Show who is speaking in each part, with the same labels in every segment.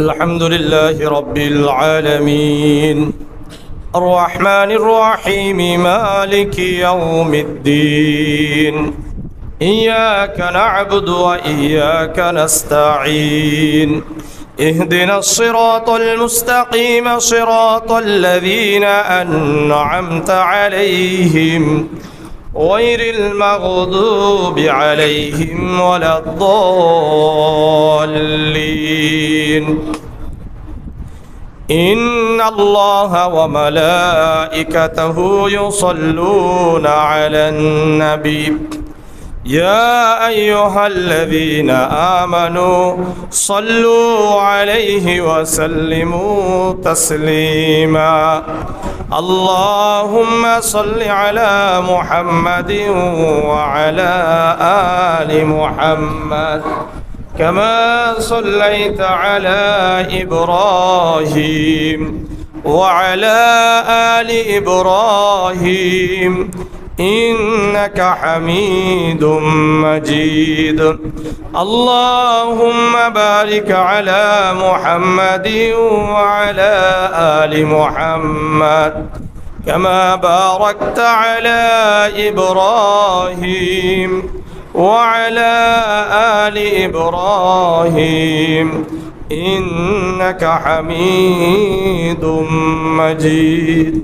Speaker 1: الحمد لله رب العالمين الرحمن الرحيم مالك يوم الدين إياك نعبد وإياك نستعين اهدنا الصراط المستقيم صراط الذين أنعمت عليهم غير المغضوب عليهم ولا الضالين إن الله وملائكته يصلون على النبي يا أيها الذين آمنوا صلوا عليه وسلموا تسليما اللهم صل على محمد وعلى آل محمد كما صليت على إبراهيم وعلى آل إبراهيم إنك حميد مجيد اللهم بارك على محمد وعلى آل محمد كما باركت على إبراهيم وعلى آل إبراهيم إنك حميد مجيد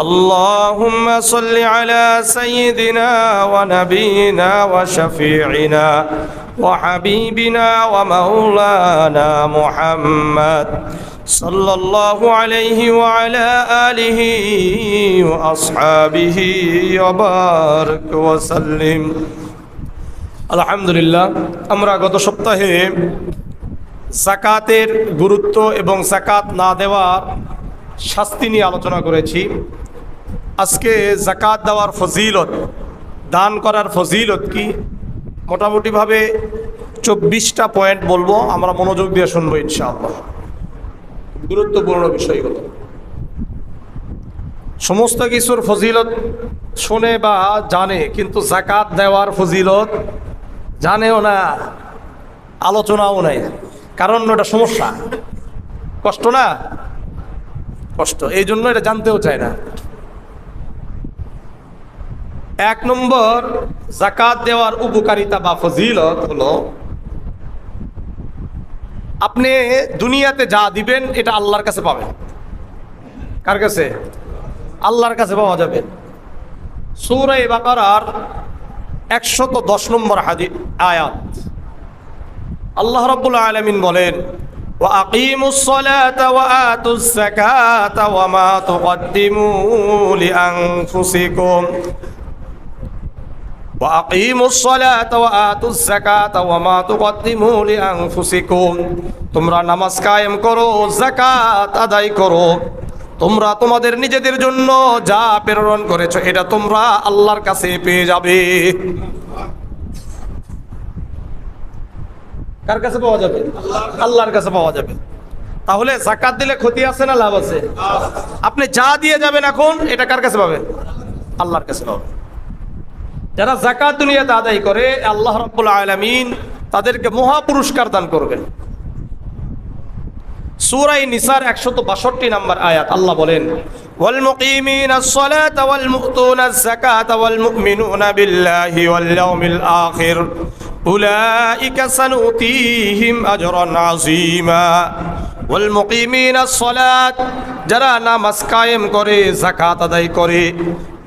Speaker 1: اللهم صل على سيدنا ونبينا وشفيعنا وحبيبنا ومولانا محمد صلى الله عليه وعلى آله وأصحابه وبارك وسلم আলহামদুলিল্লাহ আমরা গত সপ্তাহে যাকাতের গুরুত্ব এবং যাকাত না দেওয়ার শাস্তি নিয়ে আলোচনা করেছি। আজকে যাকাত দেওয়ার ফজিলত, দান করার ফজিলত কি, মোটামুটিভাবে 24টা পয়েন্ট বলবো, আমরা মনোযোগ দিয়ে শুনবো ইনশাআল্লাহ। গুরুত্বপূর্ণ বিষয়গুলো, সমস্ত কিছুর ফজিলত শোনে বা জানে, কিন্তু যাকাত দেওয়ার ফজিলত জানেও না, আলোচনাও নাই। কারণ এটা সমস্যা, কষ্ট না, কষ্ট, এই জন্য এটা জানতেও চায় না। 1 নম্বর, যাকাত দেওয়ার উপকারিতা বা ফজিলত হলো, আপনি দুনিয়াতে যা দিবেন এটা আল্লাহর কাছে পাবেন। কার কাছে? আল্লাহর কাছে পাওয়া যাবে। সূরা বাকারার 110 নম্বর আয়াত, আল্লাহ রাব্বুল আলামিন বলেন, وَأَقِيمُوا الصَّلَاةَ وَآتُوا الزَّكَاةَ وَمَا تُقَدِّمُوا لِأَنفُسِكُمْ وَأَقِيمُوا الصَّلَاةَ وَآتُوا الزَّكَاةَ وَمَا تُقَدِّمُوا لِأَنفُسِكُمْ তোমরা নামাজ কায়েম করো, যাকাত আদায় করো, তোমরা তোমাদের নিজেদের জন্য যা প্রেরণ করেছো এটা তোমরা আল্লাহর কাছে পেয়ে যাবে। কার কাছে পাওয়া যাবে? আল্লাহর কাছে পাওয়া যাবে। তাহলে যাকাত দিলে ক্ষতি আছে না লাভ আছে? আপনি যা দিয়ে যাবেন এখন, এটা কার কাছে পাবেন? আল্লাহর কাছে পাবেন। যারা যাকাত দুনিয়াতে আদায় করে, আল্লাহ রাব্বুল আলামিন তাদেরকে মহা পুরস্কার দান করবেন। সূরা নিসার 162 নম্বর আয়াত, আল্লাহ বলেন, ওয়াল মুকিমিনাস সালাতা ওয়াল মুতুনাজ যাকাতা ওয়াল মুমিনুনা বিল্লাহি ওয়াল ইয়াউমিল আখির উলাইকা সানুতিহিম আজরান আযীমা। ওয়াল মুকিমিনাস সালাত, যারা নামাজ কায়েম করে, যাকাত আদায় করে,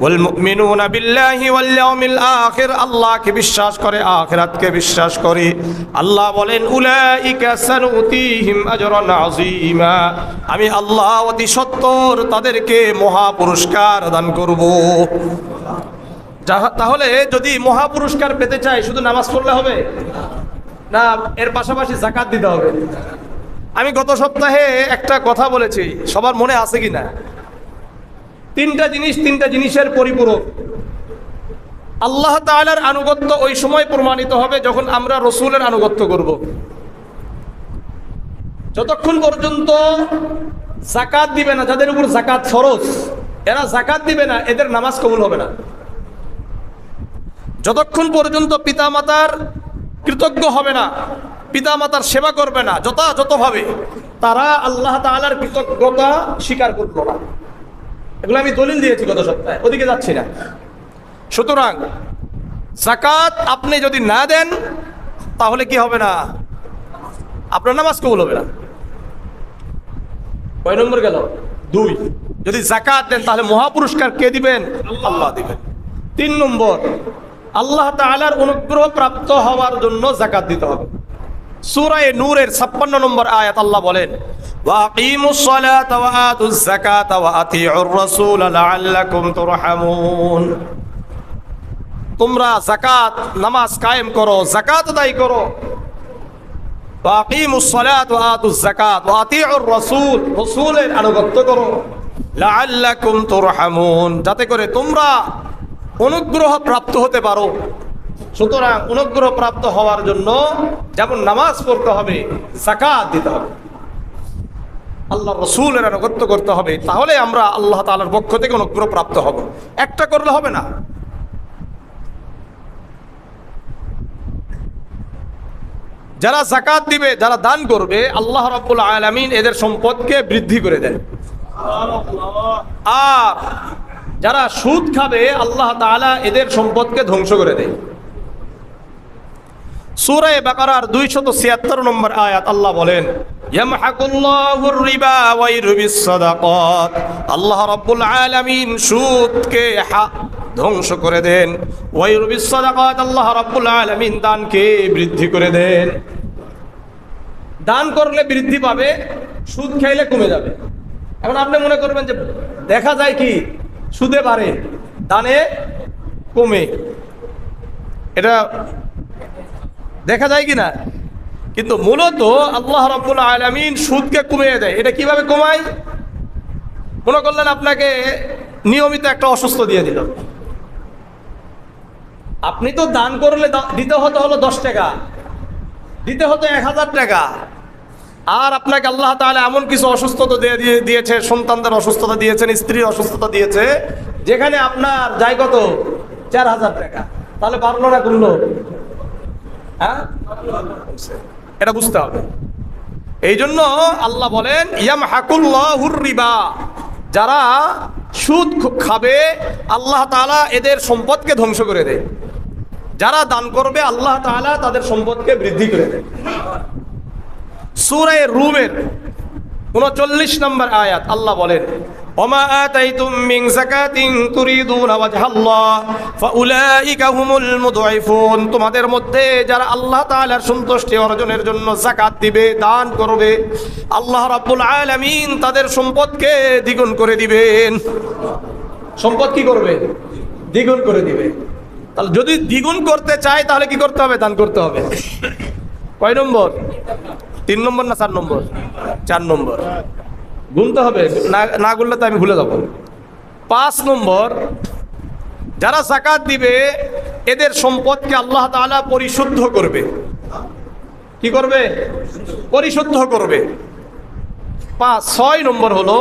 Speaker 1: ওয়াল মুমিনুনা বিল্লাহি ওয়াল ইয়াউমিল আখির, আল্লাহকে বিশ্বাস করে, আখিরাতকে বিশ্বাস করে, আল্লাহ বলেন, উলাইকা সানুতিহিম আজরান আযীমা, আমি আল্লাহ অতি সত্বর তাদেরকে মহা পুরস্কার দান করব। তাহলে যদি মহা পুরস্কার পেতে চাই, শুধু নামাজ পড়লে হবে না, এর পাশাপাশি যাকাত দিতে হবে। আমি গত সপ্তাহে একটা কথা বলেছি, সবার মনে আছে কিনা? 3টা জিনিসের পরিপূরক। আল্লাহ তাআলার আনুগত্য ওই সময় প্রমাণিত হবে যখন আমরা রাসূলের আনুগত্য করব। যতক্ষণ পর্যন্ত যাকাত দিবে না, যাদের উপর যাকাত ফরজ, এরা যাকাত দিবে না, এদের নামাজ কবুল হবে না। যতক্ষণ পর্যন্ত পিতামাতার কৃতজ্ঞ হবে না, পিতা মাতার সেবা করবে না যথাযথভাবে, তারা আল্লাহ তাআলার কৃতজ্ঞতা স্বীকার করলো না। এগুলো আমি দলিল দিয়েছি গত সপ্তাহে, ওদিকে যাচ্ছি না। সুতরাং যাকাত আপনি যদি না দেন তাহলে কি হবে না? আপনার নামাজ কবুল হবে না। কয় নম্বর গেল? 2। যদি যাকাত দেন তাহলে মহাপুরস্কার কে দিবেন? আল্লাহ দিবেন। 3 নম্বর, আল্লাহ তাআলার অনুগ্রহ প্রাপ্ত হওয়ার জন্য যাকাত দিতে হবে। সূরা নূরের 56 নম্বর আয়াত আল্লাহ বলেন, ওয়াকিমুস সালাতা ওয়া আতুজ যাকাতা ওয়া আতিউর রাসূল লাআল্লাকুম তুরহামুন। তোমরা যাকাত নামাজ কায়েম করো, যাকাত আদায় করো। ওয়াকিমুস সালাতা ওয়া আতুজ যাকাত ওয়া আতিউর রাসূল, রাসূলের আনুগত্য করো। লাআল্লাকুম তুরহামুন, যাতে করে তোমরা অনুগ্রহ প্রাপ্ত হতে পারো। সুতরাং অনুগ্রহ প্রাপ্ত হওয়ার জন্য যেমন নামাজ পড়তে হবে, যাকাত দিতে হবে, আল্লাহ রাসূলের আনুগত্য করতে হবে, তাহলে আমরা আল্লাহ তাআলার পক্ষ থেকে অনুগ্রহ প্রাপ্ত হব। একটা করলে হবে না। যারা যাকাত দিবে, যারা দান করবে, আল্লাহ রাব্বুল আলামিন এদের সম্পদকে বৃদ্ধি করে দেন। আর যারা সুদ খাবে, আল্লাহ তাআলা এদের সম্পদকে ধ্বংস করে দেয়। সূরা বাকারার 276 নম্বর আয়াত আল্লাহ বলেন, ইয়ামহাকুল্লাহুর রিবা ওয়া ইরবিস সাদাকাত। আল্লাহ রাব্বুল আলামিন সুদকে ধ্বংস করে দেন। ওয়া ইরবিস সাদাকাত, আল্লাহ রাব্বুল আলামিন দানকে বৃদ্ধি করে দেন। দান করলে বৃদ্ধি পাবে, সুদ খাইলে কমে যাবে। এখন আপনি মনে করবেন যে দেখা যায় কি সুদে বাড়ে, দানে কমে, এটা দেখা যায় কি না? কিন্তু মূলত আল্লাহ রাব্বুল আলামিন সুদকে কমিয়ে দেয়। এটা কিভাবে কমায়? মনে করলেন আপনাকে নিয়মিত একটা অসুস্থ দিয়ে দিল, আপনি তো দান করলে দিতে হতো হলো 10 টাকা, দিতে হতো 1000 টাকা, আর আপনাকে আল্লাহ তাআলা এমন কিছু অসুস্থতা দিয়েছে, সন্তানদের অসুস্থতা দিয়েছেন, স্ত্রীর অসুস্থতা দিয়েছে, যেখানে আপনার যায় কত? 4000 টাকা। তাহলে বাড়লো না কমলো? হ্যাঁ, এটা বুঝতে হবে। এই জন্য আল্লাহ বলেন, ইয়ামহাকুল্লাহুর রিবা, যারা সুদ খাবে আল্লাহ তাআলা এদের সম্পদকে ধ্বংস করে দেয়। যারা দান করবে আল্লাহ তাআলা তাদের সম্পদকে বৃদ্ধি করে দেয়। সূরা রুমের 39 নম্বর আয়াত আল্লাহ বলেন, ওমা আতাইতুম মিন যাকাতিন তুরিদুনা ওয়াজহাল্লাহ ফাউলাইকা হুমুল মুদঈফুন। তোমাদের মধ্যে যারা আল্লাহ তাআলার সন্তুষ্টি অর্জনের জন্য যাকাত দিবে, দান করবে, আল্লাহ রাব্বুল আলামিন তাদের সম্পদকে দ্বিগুণ করে দিবেন। সম্পদ কি করবে? দ্বিগুণ করে দিবে। তাহলে যদি দ্বিগুণ করতে চায় তাহলে কি করতে হবে? দান করতে হবে। কয় নম্বর? 3 নম্বর না 4 নম্বর? 4 নম্বর। গুনতে হবে, না গুনলে তো আমি ভুলে যাব। 5 নম্বর, যারা যাকাত দিবে এদের সম্পদকে আল্লাহ তাআলা পরিশুদ্ধ করবে। কি করবে? পরিশুদ্ধ করবে। 6 নম্বর হলো,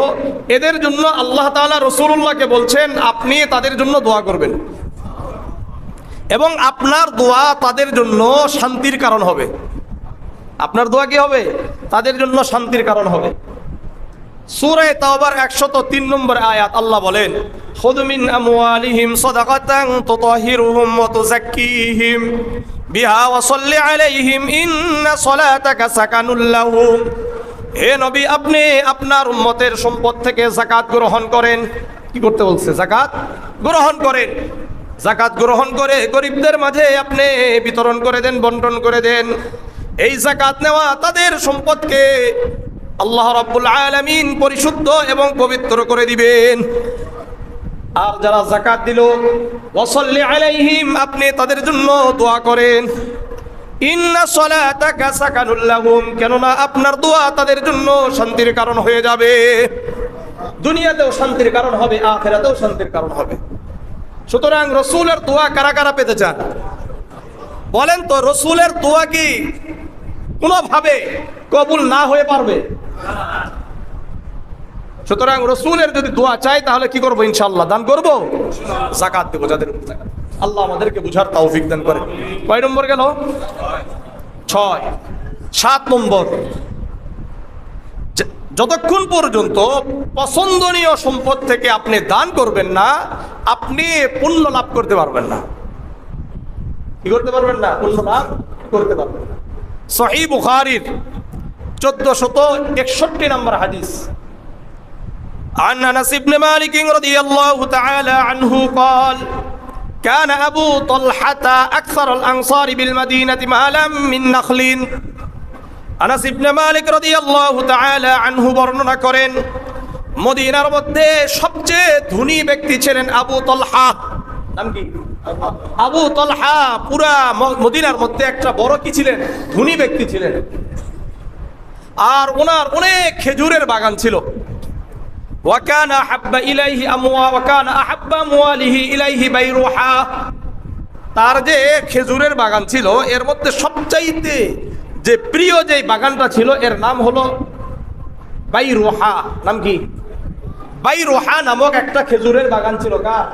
Speaker 1: এদের জন্য আল্লাহ তাআলা রাসূলুল্লাহকে বলছেন আপনি তাদের জন্য দোয়া করবেন, এবং আপনার দোয়া তাদের জন্য শান্তির কারণ হবে। আপনার দোয়া কি হবে? তাদের জন্য শান্তির কারণ হবে। সূরা তাওবার 103 নম্বর আয়াত আল্লাহ বলেন, খুয মিন আমওয়ালিহিম সাদাকাতান তুতাহিরুহুম ওয়া তুযাক্কিহিম বিহা ওয়া সাল্লি আলাইহিম ইন্না সালাতাকা সাকানুল লাহুম। হে নবী, আপনি আপনার উম্মতের সম্পদ থেকে যাকাত গ্রহণ করেন। কি করতে বলছে? যাকাত গ্রহণ করেন। যাকাত গ্রহণ করে গরিবদের মাঝে আপনি বিতরণ করে দেন, বন্টন করে দেন। এই যাকাত নেওয়া তাদের সম্পদকে আল্লাহ রাব্বুল আলামিন পরিশুদ্ধ এবং পবিত্র করে দিবেন। আর যারা যাকাত দিল, ওয়াসাল্লি আলাইহিম, আপনি তাদের জন্য দোয়া করেন। ইন্না সালাতাকা সাকানুল লাহুম, কেননা আপনার দোয়া তাদের জন্য শান্তির কারণ হয়ে যাবে। দুনিয়াতেও শান্তির কারণ হবে, আখিরাতেও শান্তির কারণ হবে। সুতরাং রাসূলের দোয়া কারা কারা পেতে চান? বলেন তো, রাসূলের দোয়া কি কোনোভাবে কবুল না হয়ে পারবে? সুতরাং রাসূলের যদি দোয়া চাই তাহলে কি করব? ইনশাআল্লাহ দান করব, যাকাত দেব। যাদের আল্লাহ আমাদেরকে বুঝার তৌফিক দান করে। কয় নম্বর গেল? 6। 7 নম্বর, যতক্ষণ পর্যন্ত পছন্দনীয় সম্পদ থেকে আপনি দান করবেন না, আপনি পুণ্য লাভ করতে পারবেন না। কি করতে পারবেন না? পুণ্য লাভ করতে পারবেন না। সহিহ বুখারীর 1461 নম্বর হাদিস, عن أنس بن مالك رضي الله تعالى عنه قال كان أبو طلحة أكثر الأنصار بالمدينة مالا من نخل। আনাস ইবনে মালিক রাদিয়াল্লাহু তাআলা আনহু বর্ণনা করেন, মদিনার মধ্যে সবচেয়ে ধনী ব্যক্তি ছিলেন আবু তলহা। নাম কি? আবু তলহা পুরা মদিনার মধ্যে একটা বড় কি ছিলেন? ধনী ব্যক্তি ছিলেন। আর ওনার অনেক খেজুরের বাগান ছিল। ওয়াকানা আহাব্বা ইলাইহি ওয়াকানা আহাব্বা আমওয়ালিহি ইলাইহি বাইরুহা। তার যে খেজুরের বাগান ছিল, এর মধ্যে সবচাইতে যে প্রিয় যে বাগানটা ছিল, এর নাম হলো বাইরুহা। নাম কি? বাইরুহা নামক একটা খেজুরের বাগান ছিল কার?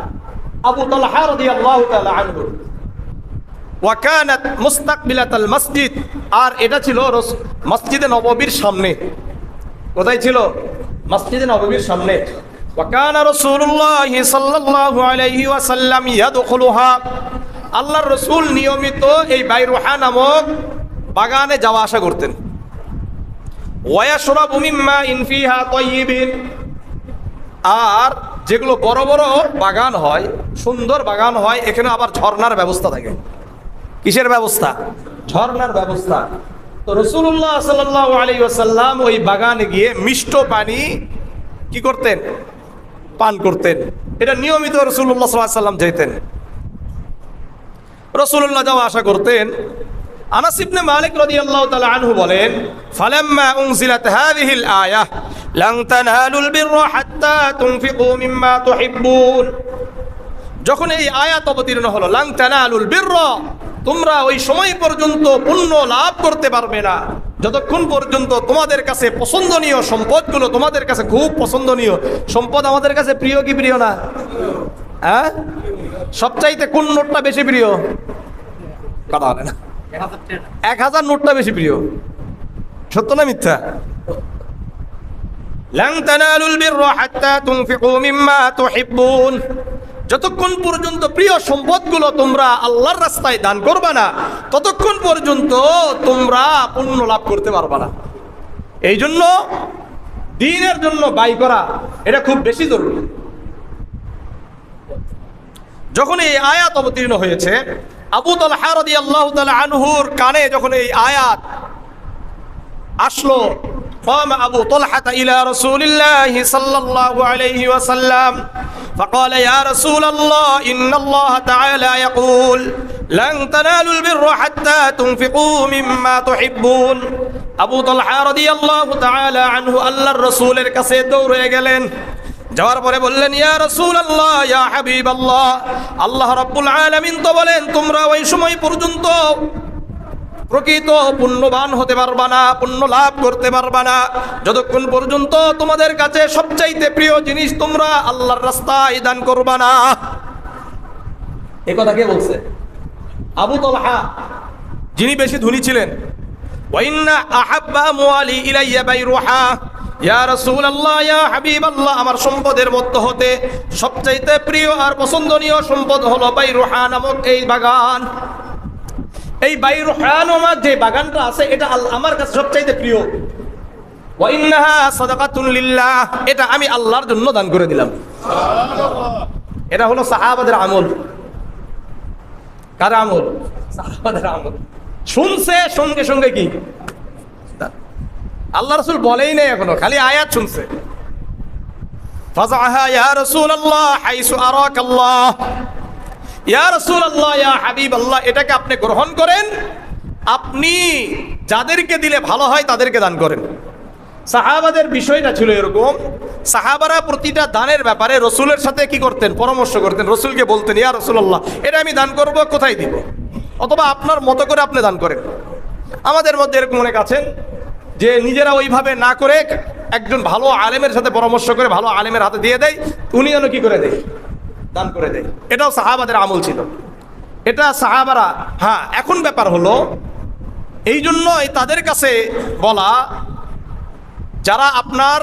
Speaker 1: আবু তালহা রাদিয়াল্লাহু তাআলা আনহু। ওয়া কানাত মুস্তাকবিলাতাল মসজিদ, আর এটা ছিল মসজিদে নববীর সামনে। কোথায় ছিল? মসজিদে নববীর সামনে। ওয়া কানা রাসূলুল্লাহ সাল্লাল্লাহু আলাইহি ওয়াসাল্লাম ইয়াদখুলুহা। আল্লাহর রাসূল নিয়মিত এই বাইরুহা নামক বাগানে যাওয়া আসা করতেন। ওয়াশরাবু মিম্মা ইন ফিহা তাইয়িবিন। আর যেগুলো বড় বড় বাগান হয়, সুন্দর বাগান হয়, এখানে আবার ঝর্ণার ব্যবস্থা থাকে। কিসের ব্যবস্থা? ঝর্ণার ব্যবস্থা। তো রাসূলুল্লাহ সাল্লাল্লাহু আলাইহি ওয়াসাল্লাম ওই বাগানে গিয়ে মিষ্ট পানি কি করতেন? পান করতেন। এটা নিয়মিত রাসূলুল্লাহ সাল্লাল্লাহু আলাইহি ওয়াসাল্লাম যেতেন, রাসূলুল্লাহ যাওয়া আসা করতেন। আনাস ইবনে মালিক রাদিয়াল্লাহু তাআলা আনহু বলেন, ফালাম্মা উনজিলাত হাযিহিল আয়াহ লান তানালুল বিররা হাত্তা তুনফিকু মিম্মা তুহিব্বুন। যখন এই আয়াত অবতীর্ণ হলো, লান তানালুল বিররা, তোমরা ওই সময় পর্যন্ত পুণ্য লাভ করতে পারবে না যতক্ষণ পর্যন্ত তোমাদের কাছে পছন্দনীয় সম্পদগুলো, তোমাদের কাছে খুব পছন্দনীয় সম্পদ। আমাদের কাছে প্রিয় কি প্রিয় না? হ্যাঁ, সবচাইতে কোন নোটটা বেশি প্রিয়? কথা বলে না। 1000 নোটটা বেশি প্রিয়। সত্য না মিথ্যা? লান তানালুল বিররা হাত্তা তুনফিকু মিম্মা তুহিব্বুন। যতক্ষণ পর্যন্ত প্রিয় সম্পদগুলো তোমরা আল্লাহর রাস্তায় দান করবা না, ততক্ষণ পর্যন্ত তোমরা পুণ্য লাভ করতে পারবা না। এই জন্য দ্বীনের জন্য ব্যয় করা এটা খুব বেশি জরুরি। যখন এই আয়াত অবতীর্ণ হয়েছে, আবু তালহা রাদিয়াল্লাহু তাআলা আনহুর কানে যখন এই আয়াত আসলো, قام أبو طلحة إلى رسول الله صلى الله عليه وسلم فقال يا رسول الله إن الله تعالى يقول لن تنالوا البر حتى تنفقوا مما تحبون। আবু তালহা রাদিয়াল্লাহু তাআলা আনহু আল্লাহর রাসূলের কাছে দৌড়ে গেলেন। যাওয়ার পরে বললেন, ইয়া রাসূলুল্লাহ, ইয়া হাবিবাল্লাহ, আল্লাহ রাব্বুল আলামিন তো বলেন তোমরা ওই সময় পর্যন্ত প্রকৃত পুণ্যবান হতে পারবা না, পুণ্য লাভ করতে পারবা না যতক্ষণ পর্যন্ত তোমাদের কাছে সবচাইতে প্রিয় জিনিস তোমরা আল্লাহর রাস্তায় দান করবা না। এই কথা কে বলছে? আবু তালহা, যিনি বেশি ধনী ছিলেন। ওয়া ইন্না আহাব্বা আমওয়ালি ইলাইয়া বাইরুহা। ইয়া রাসূলুল্লাহ, ইয়া হাবিবাল্লাহ, আমার সম্পদের মধ্য হতে সবচাইতে প্রিয় আর পছন্দনীয় সম্পদ হলো বাইরুহা নামক এই বাগান। এই বাইরুহা নামক যে বাগানটা আছে, এটা আমার কাছে সবচাইতে প্রিয়। ওয়া ইন্নাহা সাদাকাতুন লিল্লাহ, এটা আমি আল্লাহর জন্য দান করে দিলাম। সুবহানাল্লাহ। এটা হলো সাহাবাদের আমল। কার আমল? সাহাবাদের আমল। শুনছে, সঙ্গে সঙ্গে কি আল্লাহ রাসূল বলেই নাই এখনো, খালি আয়াত শুনছে। ফাযাহা ইয়া রাসূলুল্লাহ হাইসু আরাকাল্লাহ। ইয়া রাসূলুল্লাহ, ইয়া হাবিবাল্লাহ, এটাকে আপনি গ্রহণ করেন। আপনি যাদেরকে দিলে ভালো হয় তাদেরকে দান করেন। সাহাবাদের বিষয়টা ছিল এরকম, সাহাবারা প্রতিটা দানের ব্যাপারে রসুলের সাথে কি করতেন? পরামর্শ করতেন। রসুলকে বলতেন, ইয়া রাসূলুল্লাহ, এটা আমি দান করব, কোথায় দিব? অথবা আপনার মতো করে আপনি দান করেন। আমাদের মধ্যে এরকম অনেক আছেন যে নিজেরা ওইভাবে না করে একজন ভালো আলেমের সাথে পরামর্শ করে ভালো আলেমের হাতে দিয়ে দেয়, উনি যেন কি করে দেয়? দান করে দেয়। এটাও সাহাবাদের আমল ছিল। এটা সাহাবারা। হ্যাঁ, এখন ব্যাপার হলো এই জন্যই তাদের কাছে বলা, যারা আপনার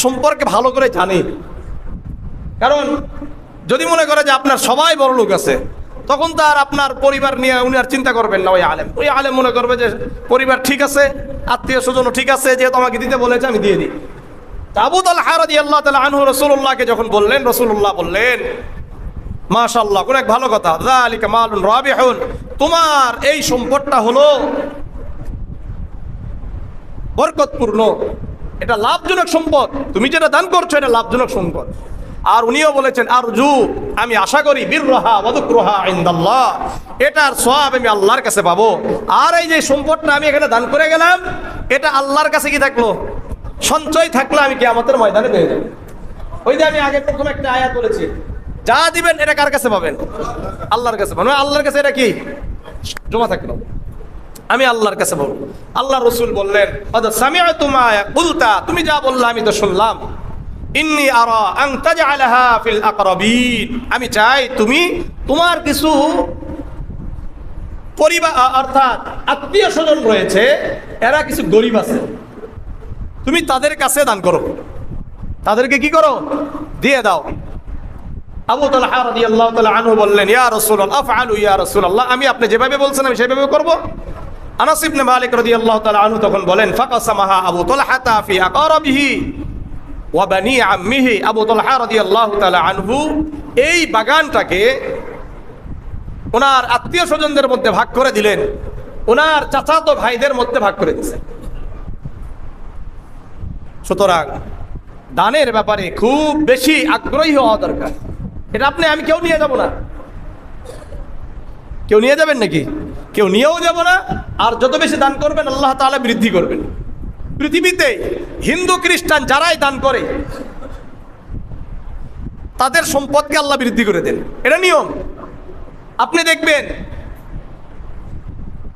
Speaker 1: সম্পর্কে ভালো করে জানে। কারণ যদি মনে করে যে আপনার সবাই বড় লোক আছে, তখন তো আর আপনার পরিবার নিয়ে উনি আর চিন্তা করবেন না। ওই আলেম মনে করবে যে পরিবার ঠিক আছে, আত্মীয় স্বজনও ঠিক আছে, যেহেতু আমাকে দিতে বলেছে আমি দিয়ে দিই। আবু তালহা রাদিয়াল্লাহু তাআলা আনহু রাসূলুল্লাহকে যখন বললেন, রাসূলুল্লাহ বললেন, মাশাআল্লাহ, কোন এক ভালো কথা, যালিকা মালুন রাবিহুন, তোমার এই সম্পদটা হলো বরকতপূর্ণ, এটা লাভজনক সম্পদ, তুমি যেটা দান করছো এটা লাভজনক সম্পদ। আর উনিও বলেছেন, আরজু, আমি আশা করি, বিররাহা ওয়া যুকরুহা ইনদাল্লাহ, এটার সওয়াব আমি আল্লাহর কাছে পাবো। আর এই যে সম্পদটা আমি এখানে দান করে গেলাম, এটা আল্লাহর কাছে কি থাকলো? সঞ্চয় থাকলো, আমি কিয়ামতের ময়দানে পেয়ে যাব। ওই যে আমি আগে প্রথম একটা আয়াত বলেছি, যা দিবেন এটা কার কাছে পাবেন? আল্লাহর কাছে পাবেন। আল্লাহর কাছে এটা কি জমা থাকলো, আমি আল্লাহর কাছে বলবো। আল্লাহ রসুল বললেন, সামিআতু মা কুলতা, তুমি যা বললা আমি তো শুনলাম। ইন্নী আরা আন তাজআলাহা ফিল আকরাবিন, আমি চাই তুমি তোমার কিছু পরিবার অর্থাৎ আত্মীয় স্বজন রয়েছে, এরা কিছু গরিব আছে, তুমি তাদের কাছে দান করো, তাদেরকে কি করো? দিয়ে দাও। আবু তালহা রাদিয়াল্লাহু তাআলা আনহু বললেন, ইয়া রাসূলুল্লাহ, আফআলু ইয়া রাসূলুল্লাহ, আমি আপনি যেভাবে বলছেন আমি সেভাবে করব। আনাস ইবনে মালিক রাদিয়াল্লাহু তাআলা আনহু তখন বলেন, ফাকাসামাহা আবু তালহা ফি আকরাবিহি ওয়া বানি আম্মিহি, আবু তালহা রাদিয়াল্লাহু তাআলা আনহু এই বাগানটাকে ওনার আত্মীয় স্বজনদের মধ্যে ভাগ করে দিলেন, ওনার চাচাতো ভাইদের মধ্যে ভাগ করে দিয়েছেন। সুতরাং দানের ব্যাপারে খুব বেশি আগ্রহী হওয়া দরকার। এটা আমি কেউ নিয়ে যাব না, কেউ নিয়ে যাবেন নাকি? কেউ নিয়েও যাব না। আর যত বেশি দান করবেন আল্লাহ তাআলা বৃদ্ধি করবেন। পৃথিবীতে হিন্দু খ্রিস্টান যারাই দান করে তাদের সম্পদকে আল্লাহ বৃদ্ধি করে দেন, এটা নিয়ম। আপনি দেখবেন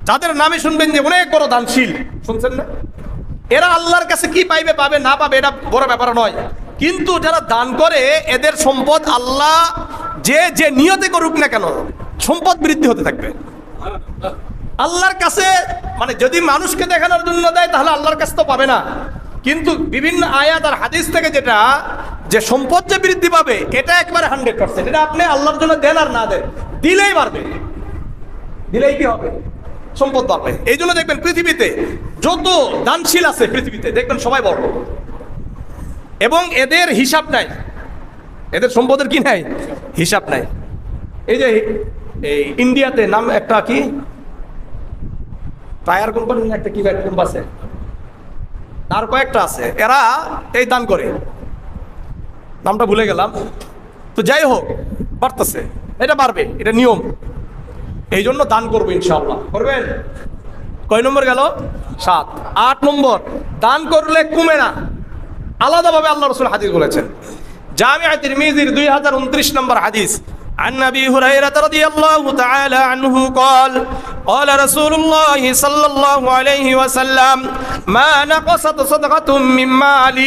Speaker 1: যাদের নামে শুনবেন যে অনেক বড় দানশীল, শুনছেন না? এরা আল্লাহর কাছে কি পাইবে, পাবে না পাবে এটা বড় ব্যাপার নয়, কিন্তু যারা দান করে এদের সম্পদ আল্লাহ যে নিয়তে করুক না কেন, সম্পদ বৃদ্ধি হতে থাকবে আল্লাহর কাছে। মানে যদি মানুষকে দেখানোর জন্য দেয় তাহলে আল্লাহর কাছে তো পাবে না, কিন্তু বিভিন্ন আয়াত আর হাদিস থেকে যেটা যে সম্পদ যে বৃদ্ধি পাবে এটা একবারে 100%। এটা আপনি আল্লাহর জন্য দেন আর না দেন, দিলেই বাড়বে, দিলেই কি হবে? সম্পদ বাড়বে। এই জন্য দেখবেন পৃথিবীতে যত দানশীল আছে পৃথিবীতে দেখবেন সবাই বড়, এবং এদের হিসাব নাই, এদের সম্পদের কি নাই? হিসাব নাই। এই যে এই ইন্ডিয়াতে নাম একটা কি টায়ার কোম্পানি, একটা কি কোম্পানি আছে, তার কয়েকটা আছে, এরা এই দান করে, নামটা ভুলে গেলাম। তো যাই হোক, বাড়তেছে, এটা বাড়বে, এটা নিয়ম। এই জন্য দান করবো ইনশাআল্লাহ। করবেন? কয় নম্বর গেল? 7। 8 নম্বর, দান করলে কমে না, আলাদাভাবে আল্লাহ রাসূল হাদিস বলেছেন। জামিআ তিরমিজির 2029 নম্বর হাদিস, عن أبي هريرة رضي الله تعالى عنه قال قال رسول الله صلى الله عليه وسلم ما نقصت صدقة من مال।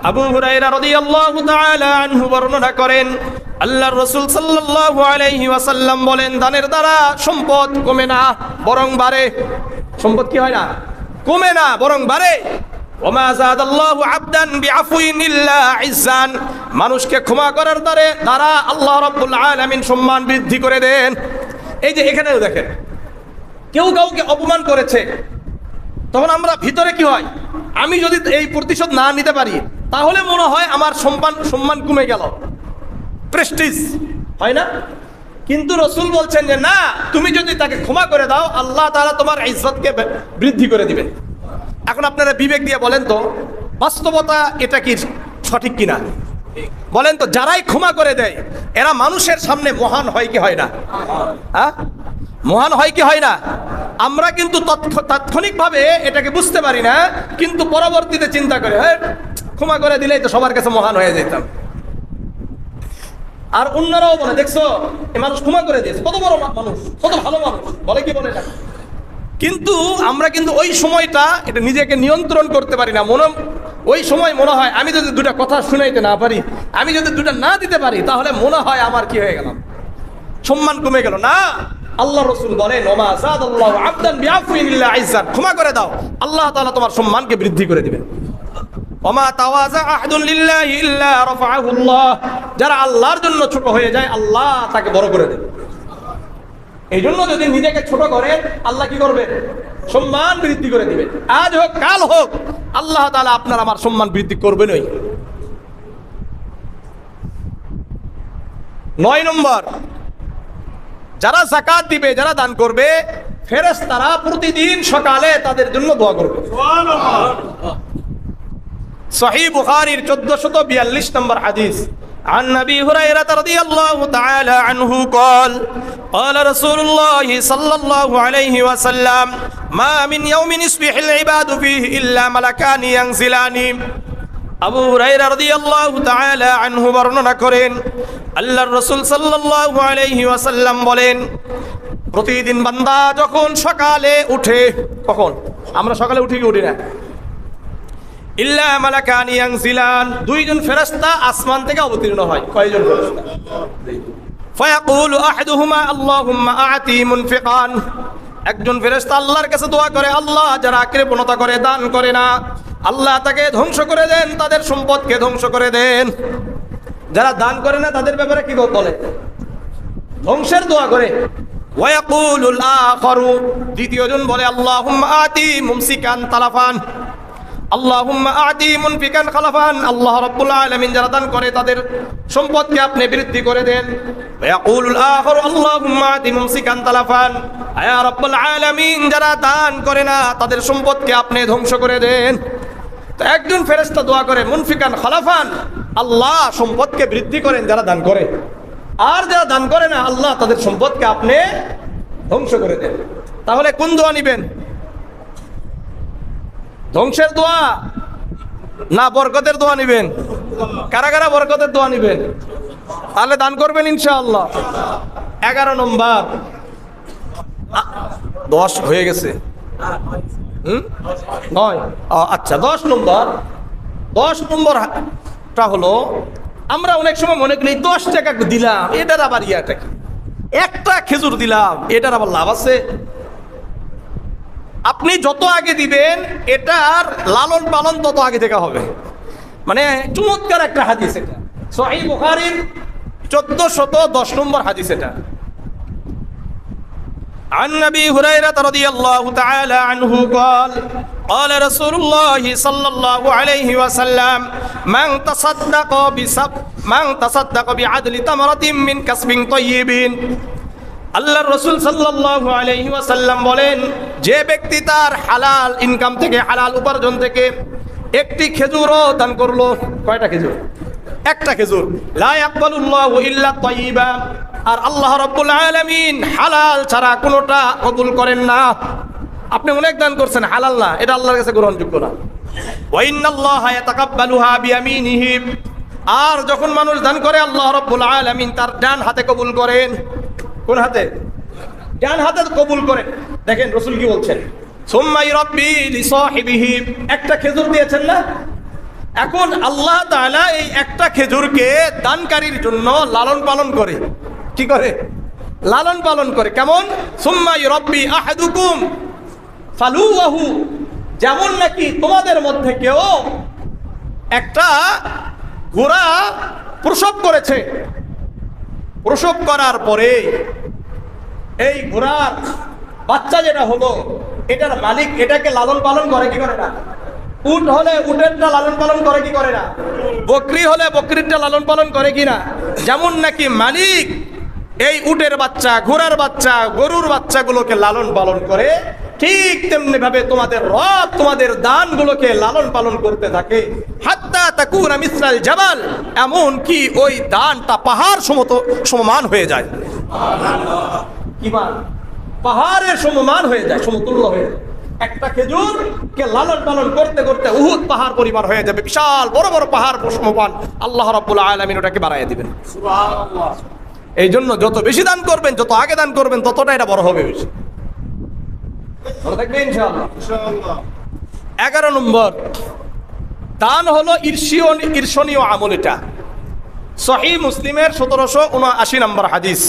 Speaker 1: আবু হুরায়রা রাদিয়াল্লাহু তাআলা আনহু বর্ণনা করেন, আল্লাহর রাসূল সাল্লাল্লাহু আলাইহি ওয়াসাল্লাম বলেন, দানের দ্বারা সম্পদ কমে না বরং বাড়ে। সম্পদ কি হয় না? কমে না বরং বাড়ে। ওমা যাদাল্লাহু আবদান বিআফুইন ইল্লা ইজ্জান, মানুষকে ক্ষমা করার দ্বারা আল্লাহ রাব্বুল আলামিন সম্মান বৃদ্ধি করে দেন। এই যে এখানেও দেখেন, কেউ কাউকে অপমান করেছে, তখন আমরা ভিতরে কি হয়, আমি যদি এই প্রতিশোধ না নিতে পারি তাহলে মনে হয় আমার সম্মান কমে গেল, প্রেস্টিজ হয় না? কিন্তু রাসূল বলছেন যে না, তুমি যদি তাকে ক্ষমা করে দাও আল্লাহ তাআলা তোমার ইজ্জতকে বৃদ্ধি করে দিবেন। এখন আপনারা বিবেক দিয়ে বলেন তো, বাস্তবতা এটা কি সঠিক কিনা? বলেন তো, যারাই ক্ষমা করে দেয় এরা মানুষের সামনে মহান হয় কি হয় না? হ্যাঁ, মহান হয় কি হয় না? আমরা কিন্তু তাৎক্ষণিকভাবে এটাকে বুঝতে পারি না, কিন্তু পরবর্তীতে চিন্তা করে, হ্যাঁ ক্ষমা করে দিলেই তো সবার কাছে মহান হয়ে যেতাম। আর অন্যরাও বলে, দেখছো এই মানুষ ক্ষমা করে দিয়েছে, কত বড় মানুষ, কত ভালো মানুষ, বলে কি বলে না? কিন্তু আমরা কিন্তু ওই সময়টা এটা নিজেকে নিয়ন্ত্রণ করতে পারি না। ওই সময় মনে হয় আমি যদি দুটা কথা শুনাইতে না পারি, আমি যদি দুটা না দিতে পারি, তাহলে মনে হয় আমার কি হয়ে গেলাম, সম্মান কমে গেল। না, আল্লাহ রাসূল বলেন, ওমা যাদাল্লাহু আবদান বিআফওয়িন ইল্লা ইজ্জাত, ক্ষমা করে দাও, আল্লাহ তাআলা তোমার সম্মানকে বৃদ্ধি করে দিবেন। ওমা তাওয়াযা আহাদুন লিল্লাহি ইল্লা রাফাআহু আল্লাহ, যারা আল্লাহর জন্য ছোট হয়ে যায় আল্লাহ তাকে বড় করে দেবে। এই জন্য যদি নিজেকে ছোট করেন আল্লাহ কি করবেন? সম্মান বৃদ্ধি করে দিবেন। আজ হোক কাল হোক আল্লাহ তাআলা আপনার আমার সম্মান বৃদ্ধি করবেনই। 9 নম্বর, যারা যাকাত দিবে, যারা দান করবে, ফেরেশতারা প্রতিদিন সকালে তাদের জন্য দোয়া করবে। সুবহানাল্লাহ। সহিহ বুখারীর 1442 নম্বর হাদিস, عن أبي هريرة رضي الله تعالى عنه قال قال رسول الله صلى الله عليه وسلم ما من يوم يصبح العباد فيه إلا ملكان ينزلان। আবু হুরায়রা রাদিয়াল্লাহু তাআলা আনহু বর্ণনা করেন, আল্লাহর রাসূল সাল্লাল্লাহু আলাইহি ওয়াসাল্লাম বলেন, প্রতিদিন বান্দা যখন সকালে উঠে, কখন আমরা সকালে উঠি কি উঠি না? ইল্লা মালাকানি ইয়ানজিলান, দুইজন ফেরেশতা আসমান থেকে অবতীর্ণ হয়। কয়জন ফেরেশতা? ফায়াকুলু আহাদুহুমা আল্লাহুম্মা আ'তি মুনফিকান, একজন ফেরেশতা আল্লাহর কাছে দোয়া করে, আল্লাহ যারা কৃপণতা করে, দান করে না, আল্লাহ তাকে ধ্বংস করে দেন, তাদের সম্পদকে ধ্বংস করে দেন। যারা দান করে না তাদের ব্যাপারে কি বলে? ধ্বংসের দোয়া করে। ওয়ায়াকুলুল আখারু, দ্বিতীয়জন বলে আল্লাহুম্মা আ'তি মুমসিকান তালাফান, আল্লাহুম্মা আ'তি মুনফিকান খালাফান, আল্লাহ রাব্বুল আলামিন যারা দান করে তাদের সম্পদকে আপনি বৃদ্ধি করে দেন। ওয়ায়াকুলুল আখারু আল্লাহুম্মা আ'তি মুমসিকান তালাফান, ইয়া রাব্বুল আলামিন যারা দান করে না তাদের সম্পদকে আপনি ধ্বংস করে দেন। তো একজন ফেরেশতা দোয়া করে মুনফিকান খালাফান, আল্লাহ সম্পদকে বৃদ্ধি করেন যারা দান করে, আর যারা দান করে না আল্লাহ তাদের সম্পদকে আপনি ধ্বংস করে দেন। তাহলে কোন দোয়া নিবেন? ধ্বংসের দোয়া না বরকতের দোয়া নিবেন? কারা কারা বরকতের দোয়া নিবেন? তাহলে দান করবেন ইনশাআল্লাহ। 11 নম্বর, 10 হয়ে গেছে, 9, আচ্ছা 10 নম্বরটা হলো, আমরা অনেক সময় মনে করি 10 টাকা দিলাম এটার আবার ইয়াটা কি, একটা খেজুর দিলাম এটার আবার লাভ আছে। আপনি যত আগে দিবেন এটার লালন পালন তত আগে থেকে হবে। মানে চমৎকার একটা হাদিস এটা, সহিহ বুখারীর 1410 নম্বর হাদিস এটা। عن أبي هريرة رضي الله تعالى عنه قال قال رسول الله صلى الله عليه وسلم من تصدق بعدل تمرة من كسب طيب। আল্লাহর রাসূল সাল্লাল্লাহু আলাইহি ওয়াসাল্লাম বলেন, যে ব্যক্তি তার হালাল ইনকাম থেকে, হালাল উপার্জন থেকে একটি খেজুরও দান করলো। কয়টা খেজুর? একটা খেজুর। লা ইয়াকবালুল্লাহু ইল্লা তাইয়্যিবা, আর আল্লাহ রাব্বুল আলামিন হালাল ছাড়া কোনোটা কবুল করেন না। আপনি অনেক দান করছেন, হালাল না, এটা আল্লাহর কাছে গ্রহণযোগ্য না। ওয়া ইন্নাল্লাহা ইয়াতাকাব্বালুহা বিয়ামিনিহি, আর যখন মানুষ দান করে আল্লাহ রাব্বুল আলামিন তার ডান হাতে কবুল করেন। কোন হাতে? ডান হাতে কবুল করেন। দেখেন রাসূল কি বলছেন, সুম্মা ইরাব্বি লিসাহিবিহি, একটা খেজুর দিয়েছেন না, এখন আল্লাহ তাআলা এই একটা খেজুরকে দানকারীর জন্য লালন পালন করে। কি করে? লালন পালন করে। কেমন? সুম্মা ইরাব্বি আহাদুকুম ফালুহু, যেমন নাকি তোমাদের মধ্যে কেউ একটা ঘোড়া প্রসব করেছে, প্রসব করার পরে এই ঘোড়ার বাচ্চা যেটা হলো এটার মালিক এটাকে লালন পালন করে কি করে না? উট হলে উটেরটা লালন পালন করে কি করে না? বকরি হলে বকরিরটা লালন পালন করে কি না? যেমন নাকি মালিক এই উটের বাচ্চা, ঘোড়ার বাচ্চা, গরুর বাচ্চাগুলোকে লালন পালন করে, ঠিক তেমনি ভাবে তোমাদের রব তোমাদের দানগুলোকে লালন পালন করতে থাকে। হাত্তা তাকুনা মিসলাল জাবাল, এমন কি ওই দানটা পাহাড় সমমান হয়ে যায়। সুবহানাল্লাহ। কি মান? পাহাড়ের সমমান হয়ে যায়, সমতুল্য হয়ে যায়। একটা খেজুর কে লালন পালন করতে করতে উহুদ পাহাড় পরিমাণ হয়ে যাবে, বিশাল বড় বড় পাহাড় সমমান আল্লাহ রাব্বুল আলামিন ওটাকে বাড়াইয়া দিবেন। সুবহানাল্লাহ। এই জন্য যত বেশি দান করবেন, যত আগে দান করবেন, ততটা এটা বড় হবে বেশি। ভালো থাকবে ইনশাআল্লাহ। 11 নম্বর, দান হলো ঈর্ষণীয় আমল। এটা সহিহ মুসলিমের 1779 নম্বর হাদিস।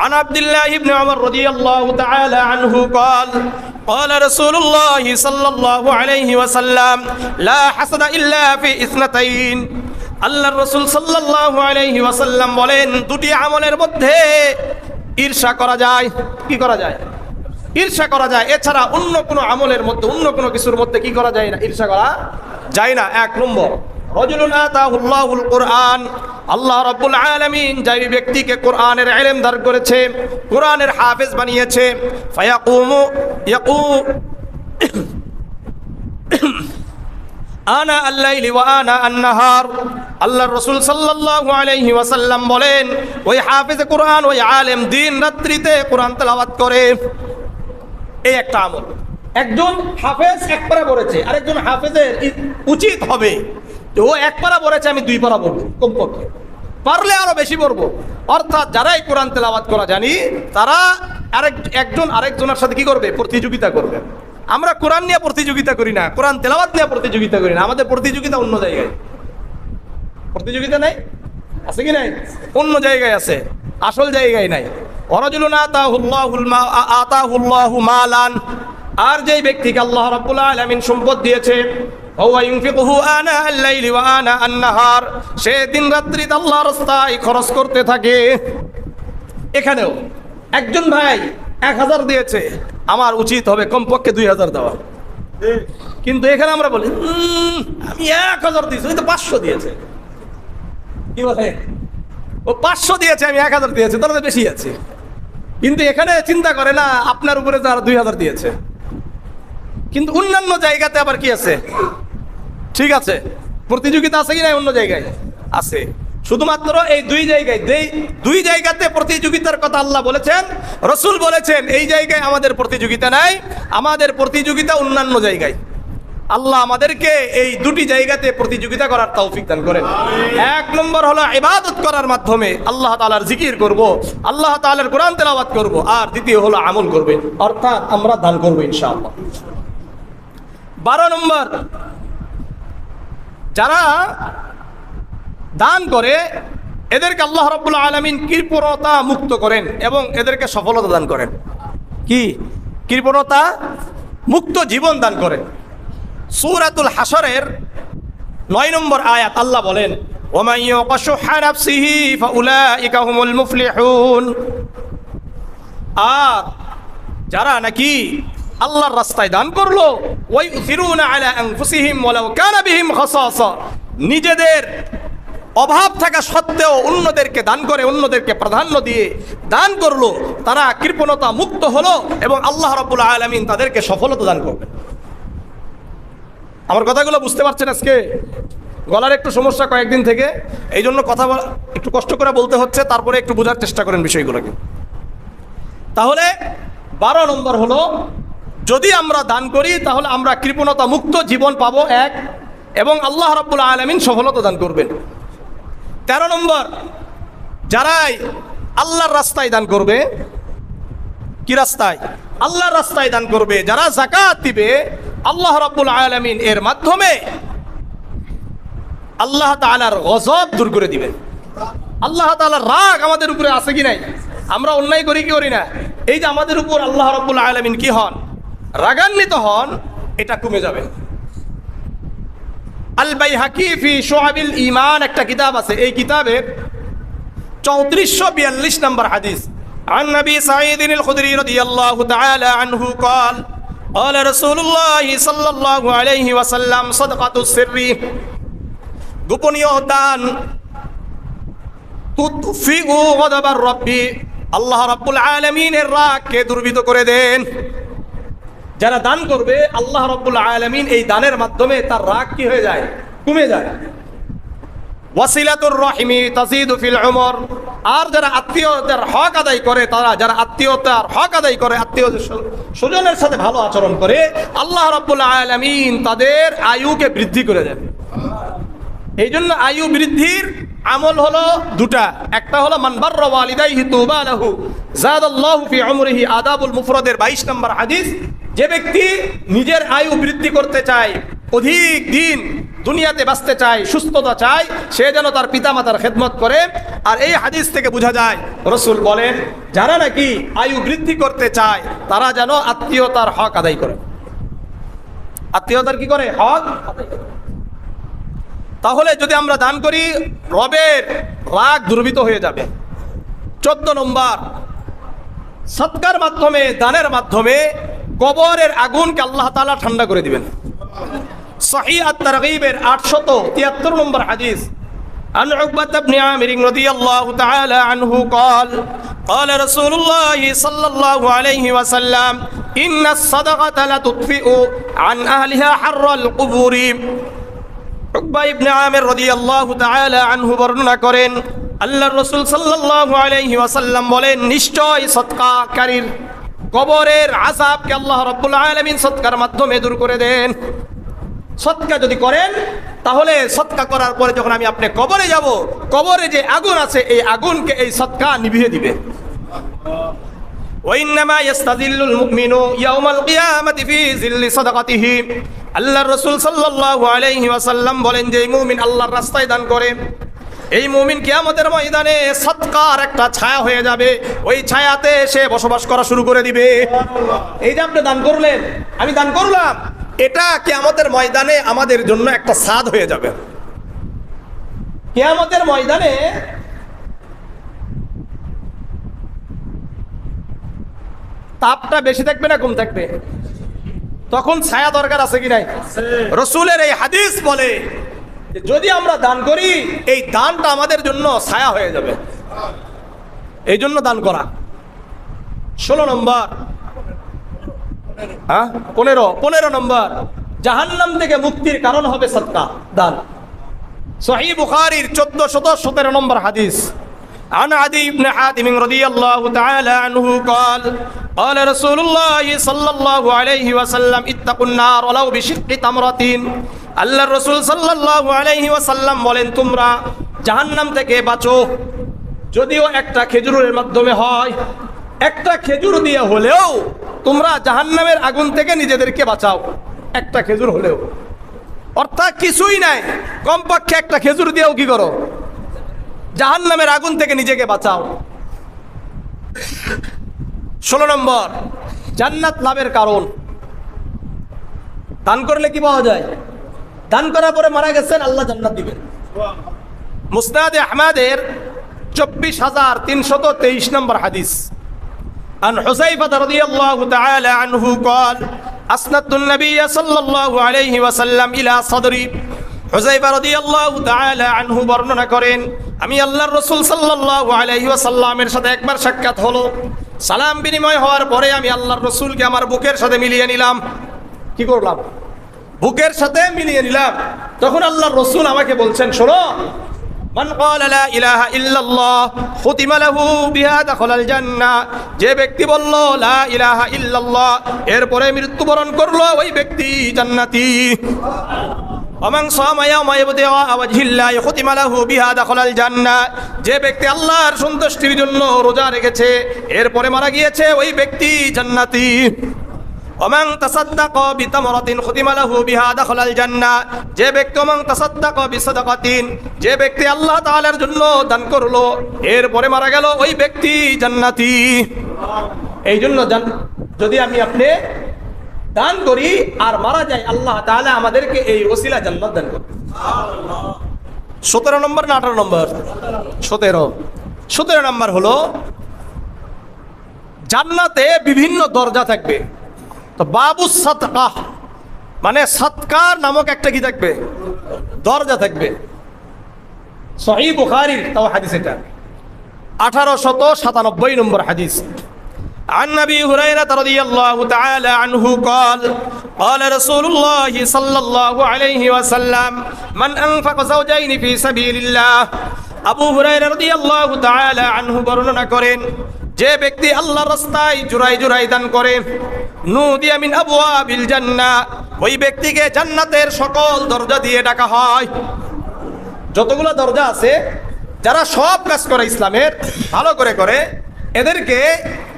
Speaker 1: عن عبد الله بن عمر رضي الله تعالى عنه قال قال رسول الله صلى الله عليه وسلم لا حسد إلا في اثنتين আল্লাহর রাসূল সাল্লাল্লাহু আলাইহি ওয়াসাল্লাম বলেন দুটি আমলের মধ্যে ঈর্ষা করা যায়। কি করা যায়? ঈর্ষা করা যায়। এছাড়া অন্য কোনো আমলের মধ্যে, অন্য কোনো কিছুর মধ্যে কি করা যায় না? ঈর্ষা করা যায় না। এক নম্বর, রাজুলুন আতাহুল্লাহুল কুরআন, আল্লাহ রাব্বুল আলামিন যেই ব্যক্তিকে কোরআনের ইলম দান করেছে, কোরআনের হাফেজ বানিয়েছে, ফায়াকুমু আনা আল-লাইলি ওয়া আনা আন-নাহার, আল্লাহর রাসূল সাল্লাল্লাহু আলাইহি ওয়াসাল্লাম বলেন ওই হাফেজে কোরআন, ওই আলেম দিন রাত্রিতে কোরআন তেলাওয়াত করে। এই একটা আমল। একজন হাফেজ এক পারা পড়েছে, আরেকজন হাফেজের উচিত হবে যে ও এক পারা পড়েছে, আমি দুই পারা পড়বো কমপক্ষে, পারলে আরো বেশি পড়বো। অর্থাৎ যারাই কোরআন তেলাওয়াত করা জানি তারা একজন আরেকজনের সাথে কি করবে? প্রতিযোগিতা করবে। আমরা কোরআন নিয়ে প্রতিযোগিতা করি না, কোরআন তেলাওয়াত নিয়ে প্রতিযোগিতা করি না। আমাদের প্রতিযোগিতা অন্য জায়গায়। প্রতিযোগিতা নাই? আছে কি নাই? অন্য জায়গায় আছে, আসল জায়গায় নাই। ওয়ারাজুলুন আতাহুল্লাহু মালান, আর যেই ব্যক্তিকে আল্লাহ রাব্বুল আলামিন সম্পদ দিয়েছে, হুয়া ইউনফিকুহু আনা আল-লাইলি ওয়া আনা আন-নাহার, সে দিন রাত্রি আল্লাহর রাস্তায় খরচ করতে থাকে। এখানেও একজন ভাই 1000 দিয়েছে, আমার উচিত হবে কমপক্ষে 2000 দেওয়া। কিন্তু এখানে আমরা বলি আমি 1000 দিয়েছি, ওই তো 500 দিয়েছে। কি বলে? ও 500 দিয়েছে, আমি 1000 দিয়েছি, তাহলে তো বেশি আছে। কিন্তু এখানে চিন্তা করে না আপনার উপরে যারা 2000 দিয়েছে। কিন্তু অন্যান্য জায়গাতে আবার কি আছে? ঠিক আছে, প্রতিযোগিতা আছে কি না? অন্য জায়গায় আছে। শুধুমাত্র এই দুই জায়গাতে প্রতিযোগিতার কথা আল্লাহ বলেছেন, রাসূল বলেছেন। এই জায়গায় আমাদের প্রতিযোগিতা নাই, আমাদের প্রতিযোগিতা অন্যান্য জায়গায়। আল্লাহ আমাদেরকে এই দুটি জায়গাতে প্রতিযোগিতা করার তৌফিক দান করেন। এক নম্বর হলো ইবাদত করার মাধ্যমে আল্লাহ তাআলার জিকির করব, আল্লাহ তাআলার কোরআন তেলাওয়াত করব, আর দ্বিতীয় হলো আমল করবে, অর্থাৎ আমরা দান করব ইনশাআল্লাহ। 12 নম্বর, যারা দান করে এদেরকে আল্লাহ রাব্বুল আলামিন কৃপণতা মুক্ত করেন এবং এদেরকে সফলতা দান করেন। কি? কৃপণতা মুক্ত জীবন দান করেন। সূরাতুল হাশরের 9 নম্বর আয়াত আল্লাহ বলেন ওয়ামান ইয়াকাশুহা নাফসিহি ফাউলাইকা হুমুল মুফলিহুন, আর যারা নাকি আল্লাহর রাস্তায় দান করলো, ওয়ায়ুসিরুনা আলা আনফুসিহিম ওয়ালাউ কানা বিহিম খাসাসা, নিজেদের অভাব থাকা সত্ত্বেও অন্যদেরকে দান করে, অন্যদেরকে প্রাধান্য দিয়ে দান করলো, তারা কৃপণতা মুক্ত হলো এবং আল্লাহ রাব্বুল আলামিন তাদেরকে সফলতা দান করবেন। আমার কথাগুলো বুঝতে পারছেন? আজকে গলার একটু সমস্যা কয়েকদিন থেকে, এই জন্য কথা একটু কষ্ট করে বলতে হচ্ছে, তারপরে একটু বোঝার চেষ্টা করেন বিষয়গুলোকে। তাহলে 12 নম্বর হলো, যদি আমরা দান করি তাহলে আমরা কৃপণতা মুক্ত জীবন পাবো, এক, এবং আল্লাহ রাব্বুল আলামিন সফলতা দান করবেন। 13 নম্বর, যারাই আল্লাহর রাস্তায় দান করবে, কি রাস্তায়? আল্লাহর রাস্তায় দান করবে, যারা যাকাত দিবে, আল্লাহ রাব্বুল আলামিন এর মাধ্যমে আল্লাহ তাআলার গজব দূর করে দিবেন। আল্লাহ তাআলার রাগ আমাদের উপরে আছে কি নাই? আমরা অন্যায় করি কি করি না? এই যে আমাদের উপর আল্লাহ রাব্বুল আলামিন কি হন? রাগান্বিত হন, এটা কমে যাবে। আল বাইহাকি ফি শুআবিল ঈমান একটা কিতাব আছে, এই কিতাবের 3442 নম্বর হাদিস, عن نبي سعيد الخدري رضي الله تعالى عنه قال قال رسول الله صلى الله عليه وسلم صدقة السر, গোপনীয় দান, তুতফিউ গযবার রাব্বি, আল্লাহ রাব্বুল আলামিনের রাগকে দূরীভূত করে দেন। যারা দান করবে আল্লাহ রাব্বুল আলামিন এই দানের মাধ্যমে তার রাগ কি হয়ে যায়? কমে যায়। ওয়াসিলাতুর রাহিমি তাজিদু ফিল উমর, আর যারা আত্মীয়তার হক আদায় করে, তারা যারা আত্মীয়তার হক আদায় করে, আত্মীয় স্বজনের সাথে ভালো আচরণ করে, আল্লাহ রাব্বুল আলামিন তাদের আয়ুকে বৃদ্ধি করে দেন। এই জন্য আয়ু বৃদ্ধির আমল হলো দুটা, একটা হলো মান বাররা ওয়ালিদাইহি তুবা লাহু যাদাল্লাহু ফি উমরিহি, আদাবুল মুফরাদের 22 নম্বর হাদিস। যে ব্যক্তি নিজের আয়ু বৃদ্ধি করতে চায়, অধিক দিন দুনিয়াতে বাঁচতে চায়, সুস্থতা চায়, সে যেন তার পিতামাতার খেদমত করে। আর এই হাদিস থেকে বোঝা যায় রাসূল বলেন যারা নাকি আয়ু বৃদ্ধি করতে চায় তারা যেন আত্মীয়তার হক আদায় করে। আত্মীয়তার কি করে? হক আদায় করে। তাহলে যদি আমরা দান করি রবের রাগ দুর্বৃত হয়ে যাবে। 14 নম্বর, সদকার মাধ্যমে, দানের মাধ্যমে কবরের আগুনকে আল্লাহ তাআলা ঠান্ডা করে দিবেন। সহিহ আত-তারগীবের 873 নম্বর হাদিস, عن عقبة بن عامر رضي الله تعالى عنه قال قال رسول الله صلى الله عليه وسلم إن الصدقة لتطفئ عن أهلها حر القبور। উকবা ইবনে আমির রাদিয়াল্লাহু তাআলা আনহু বর্ণনা করেন আল্লাহর রাসূল সাল্লাল্লাহু আলাইহি ওয়াসাল্লাম বলেন, নিশ্চয় সদকাকারীর কবরের আযাবকে আল্লাহ রাব্বুল আলামিন সদকার মাধ্যমে দূর করে দেন। সদকা যদি করেন তাহলে সদকা করার পরে যখন আমি আপনি কবরে যাব, কবরে যে আগুন আছে এই আগুনকে এই সদকা নিভিয়ে দিবে। ওয়াইন্নামা ইয়াস্তাযিল্লুল মুমিনু ইয়াউমাল কিয়ামাতি ফি যিল্লি সাদাকাতিহি। আল্লাহর রাসূল সাল্লাল্লাহু আলাইহি ওয়াসাল্লাম বলেন যে মুমিন আল্লাহর রাস্তায় দান করে, এই মুমিন কিয়ামতের ময়দানে সদকার একটা ছায়া হয়ে যাবে, ওই ছায়াতে সে বসবাস করা শুরু করে দিবে। এই যে আপনি দান করলেন, আমি দান করলাম, এটা কিয়ামতের ময়দানে আমাদের জন্য একটা ছাদ হয়ে যাবে। কিয়ামতের ময়দানে তাপটা বেশি থাকবে না কম থাকবে? তখন ছায়া দরকার আছে কি নাই? রাসূলের এই হাদিস বলে যে যদি আমরা দান করি এই দানটা আমাদের জন্য ছায়া হয়ে যাবে, এই জন্য দান করা। 16 নম্বর, 15 নম্বর, জাহান্নাম থেকে মুক্তির কারণ হবে সদকা দান। সহিহ বুখারীর 1417 নম্বর হাদিস, عن عدي بن حاتم رضي الله تعالى عنه قال قال رسول الله صلى الله عليه وسلم اتقوا النار ولو بشق تمرة। আল্লাহর রাসূল সাল্লাল্লাহু আলাইহি ওয়াসাল্লাম বলেন তোমরা জাহান্নাম থেকে বাঁচো যদিও একটা খেজুরের মাধ্যমে হয়, একটা খেজুর দিয়ে হলেও তোমরা জাহান্নামের আগুন থেকে নিজেদেরকে বাঁচাও, একটা খেজুর হলেও। অর্থাৎ কিছুই নাই, কমপক্ষে একটা খেজুর দিয়েও কি করো? জাহান্নামের আগুন থেকে নিজেকে বাঁচাও। 16 নম্বর, জান্নাত লাভের কারণ। দান করলে কি পাওয়া যায়? দান করার পরে মারা গেছেন, আল্লাহ জান্নাত দিবেন। মুসনাদে আহমদের 24323 নম্বর হাদিস, عن حذيفة رضي الله تعالى عنه قال أسندت النبي صلى الله عليه وسلم إلى صدري। হুযায়ফা রাদিয়াল্লাহু তাআলা আনহু বর্ণনা করেন আমি আল্লাহর রাসূল সাল্লাল্লাহু আলাইহি ওয়াসাল্লামের সাথে একবার সাক্ষাৎ হলো। সালাম বিনিময় হওয়ার পরে আমি আল্লাহর রাসূলকে আমার বুকের সাথে মিলিয়ে নিলাম। কি করলাম? বুকের সাথে মিলিয়ে নিলাম। তখন আল্লাহর রাসূল আমাকে বলছেন, শোনো, মান ক্বালা লা ইলাহা ইল্লাল্লাহ খুতিমা লাহু বিহা দাখালাল জান্নাহ। যে ব্যক্তি বলল লা ইলাহা ইল্লাল্লাহ এরপরে মৃত্যুবরণ করলো ওই ব্যক্তি জান্নাতি। ওমান সামা ইয়াওমা ইবতিগা ওয়াজহিল্লাহি খুতিমা লাহু বিহা দাখালাল জান্নাহ। যে ব্যক্তি আল্লাহর সন্তুষ্টির জন্য রোজা রেখেছে এরপরে মারা গিয়েছে ওই ব্যক্তি জান্নাতি। ওমান তাসাদ্দাকা বিতামরাতিন খুতিমা লাহু বিহা দাখালাল জান্নাহ। যে ব্যক্তি ওমান তাসাদ্দাকা বিসাদাকাতিন, যে ব্যক্তি আল্লাহ তাআলার জন্য দান করলো এরপরে মারা গেল ওই ব্যক্তি জান্নাতি। এই জন্য যদি আমি আপনি দান করি আর মারা যায়, আল্লাহ তাআলা আমাদেরকে এই ওসিলা জান্নাত দান করবে। 17 নম্বর না 18 নম্বর? 17 নম্বর হলো জান্নাতে বিভিন্ন দরজা থাকবে। তো বাবুস সাদকা মানে সদকার নামক একটা কি থাকবে? দরজা থাকবে। সহিহ বুখারীর তাও হাদিস, এটা 1897 নম্বর হাদিস। عن أبي هريرة رضي الله تعالى عنه قال قال رسول الله صلى الله عليه وسلم من أنفق زوجين في سبيل الله। আবু হুরায়রা রাদিয়াল্লাহু তাআলা আনহু বর্ণনা করেন যে ব্যক্তি আল্লাহর রাস্তায় জুরাই জুরাই দান করে নুদিয়া মিন আবওয়াবিল জান্নাহ, ওই ব্যক্তিকে জান্নাতের সকল দরজা দিয়ে ডাকা হয়। যতগুলো দরজা আছে, যারা সব কাজ করে ইসলামের ভালো করে এদেরকে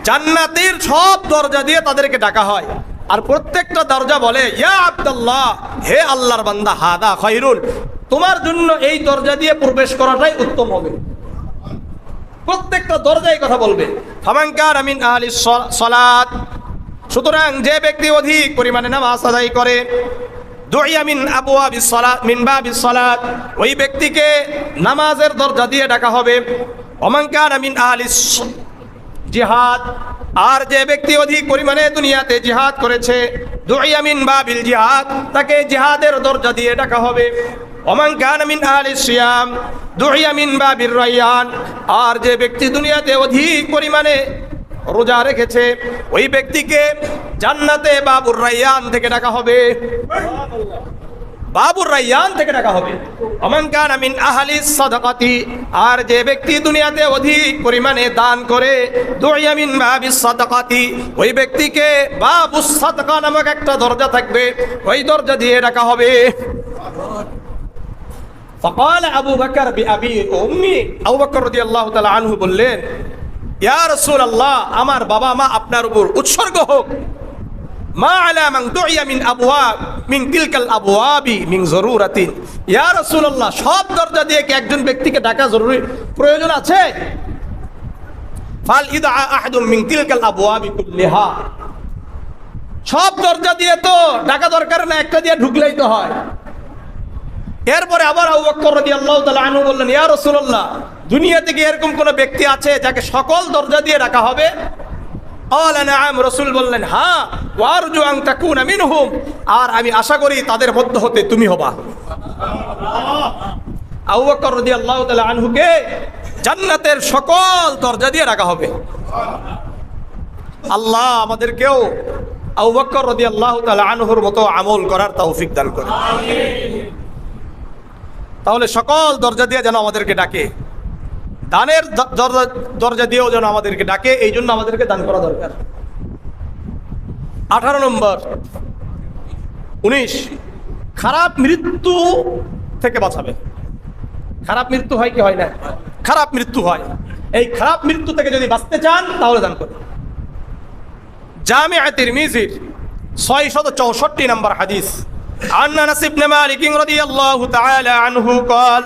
Speaker 1: জান্নাতের সব দরজা দিয়ে তাদেরকে ডাকা হয়। আর প্রত্যেকটা দরজা বলে ইয়া আব্দুল্লাহ, হে আল্লাহর বান্দা, হাদা খায়রুন, তোমার জন্য এই দরজা দিয়ে প্রবেশ করাটাই উত্তম হবে। প্রত্যেকটা দরজায় কথা বলবে। ফামান কানা মিন আহলিস সালাত, সুতরাং যে ব্যক্তি অধিক পরিমাণে নামাজ আদায় করে, দুইয়া মিন আবওয়াবিস সালাত মিন বাবিস সালাত, ওই ব্যক্তিকে নামাজের দরজা দিয়ে ডাকা হবে। ওমান কানা মিন আহলিস জিহাদ, আর যে ব্যক্তি অধিক পরিমাণে দুনিয়াতে জিহাদ করেছে, দুইয়া মিন বাবিল জিহাদ, তাকে জিহাদের দরজা দিয়ে ডাকা হবে। ওমান কানা মিন আহলিস সিয়াম দুইয়া মিন বাবির রায়্যান, আর যে ব্যক্তি দুনিয়াতে অধিক পরিমাণে রোজা রেখেছে, ওই ব্যক্তিকে জান্নাতে বাবুর রায়্যান থেকে ডাকা হবে। বাবুর রায়্যান থেকে ডাকা হবে। ওমান কানা মিন আহলিস সাদাকাতি, আর যে ব্যক্তি দুনিয়াতে অধিক পরিমাণে দান করে, দুইয়া মিন বাবিস সাদাকাতি, ওই ব্যক্তিকে বাবুস সাদকা নামক একটা দরজা থাকবে, ওই দরজা দিয়ে ডাকা হবে। ফাকাল আবু বকর বিআবি উম্মি, আবু বকর রাদিয়াল্লাহু তাআলা আনহু বললেন, ইয়া রাসূলুল্লাহ, আমার বাবা মা আপনার উপর উৎসর্গ হোক। মা আলা মান দুইয়া মিন আবওয়াব মিন তিলকাল আবওয়াবি মিন যরুরাতিন, ইয়া রাসূলুল্লাহ, সব দরজা দিয়ে কি একজন ব্যক্তিকে ডাকা জরুরি প্রয়োজন আছে? ফাল ইদআ আহাদুম মিন তিলকাল আবওয়াবি কুল্লিহা, সব দরজা দিয়ে তো ডাকা দরকার না, একটা দিয়ে ঢুকলেই তো হয়। এরপরে আবার আবু বকর রাদিয়াল্লাহু তাআলা আনহু বললেন, ইয়া রাসূলুল্লাহ, দুনিয়াতে কি এরকম কোন ব্যক্তি আছে যাকে সকল দরজা দিয়ে ডাকা হবে? ক্বালা নাআম, রাসূল বললেন, হ্যাঁ, ওয়া আরজু আন তাকুনা মিনহুম, আর আমি আশা করি তাদের মধ্য হতে তুমি হবা। আবু বকর রাদিয়াল্লাহু তাআলা আনহুকে জান্নাতের সকল দরজা দিয়ে ডাকা হবে। আল্লাহ আমাদেরকেও আবু বকর রাদিয়াল্লাহু তাআলা আনহুর মতো আমল করার তৌফিক দান করুন। তাহলে সকল দরজা দিয়ে যেন আমাদেরকে ডাকে, দানের দরজা দিয়েও যেন আমাদেরকে ডাকে, এই জন্য আমাদেরকে দান করা দরকার। 18 নম্বর 19, খারাপ মৃত্যু থেকে বাঁচাবে। খারাপ মৃত্যু হয় কি হয় না? খারাপ মৃত্যু হয়। এই খারাপ মৃত্যু থেকে যদি বাঁচতে চান তাহলে দান করুন। জামিআ তিরমিজির 664 নম্বর হাদিস, عن أنس بن مالك رضي الله تعالى عنه قال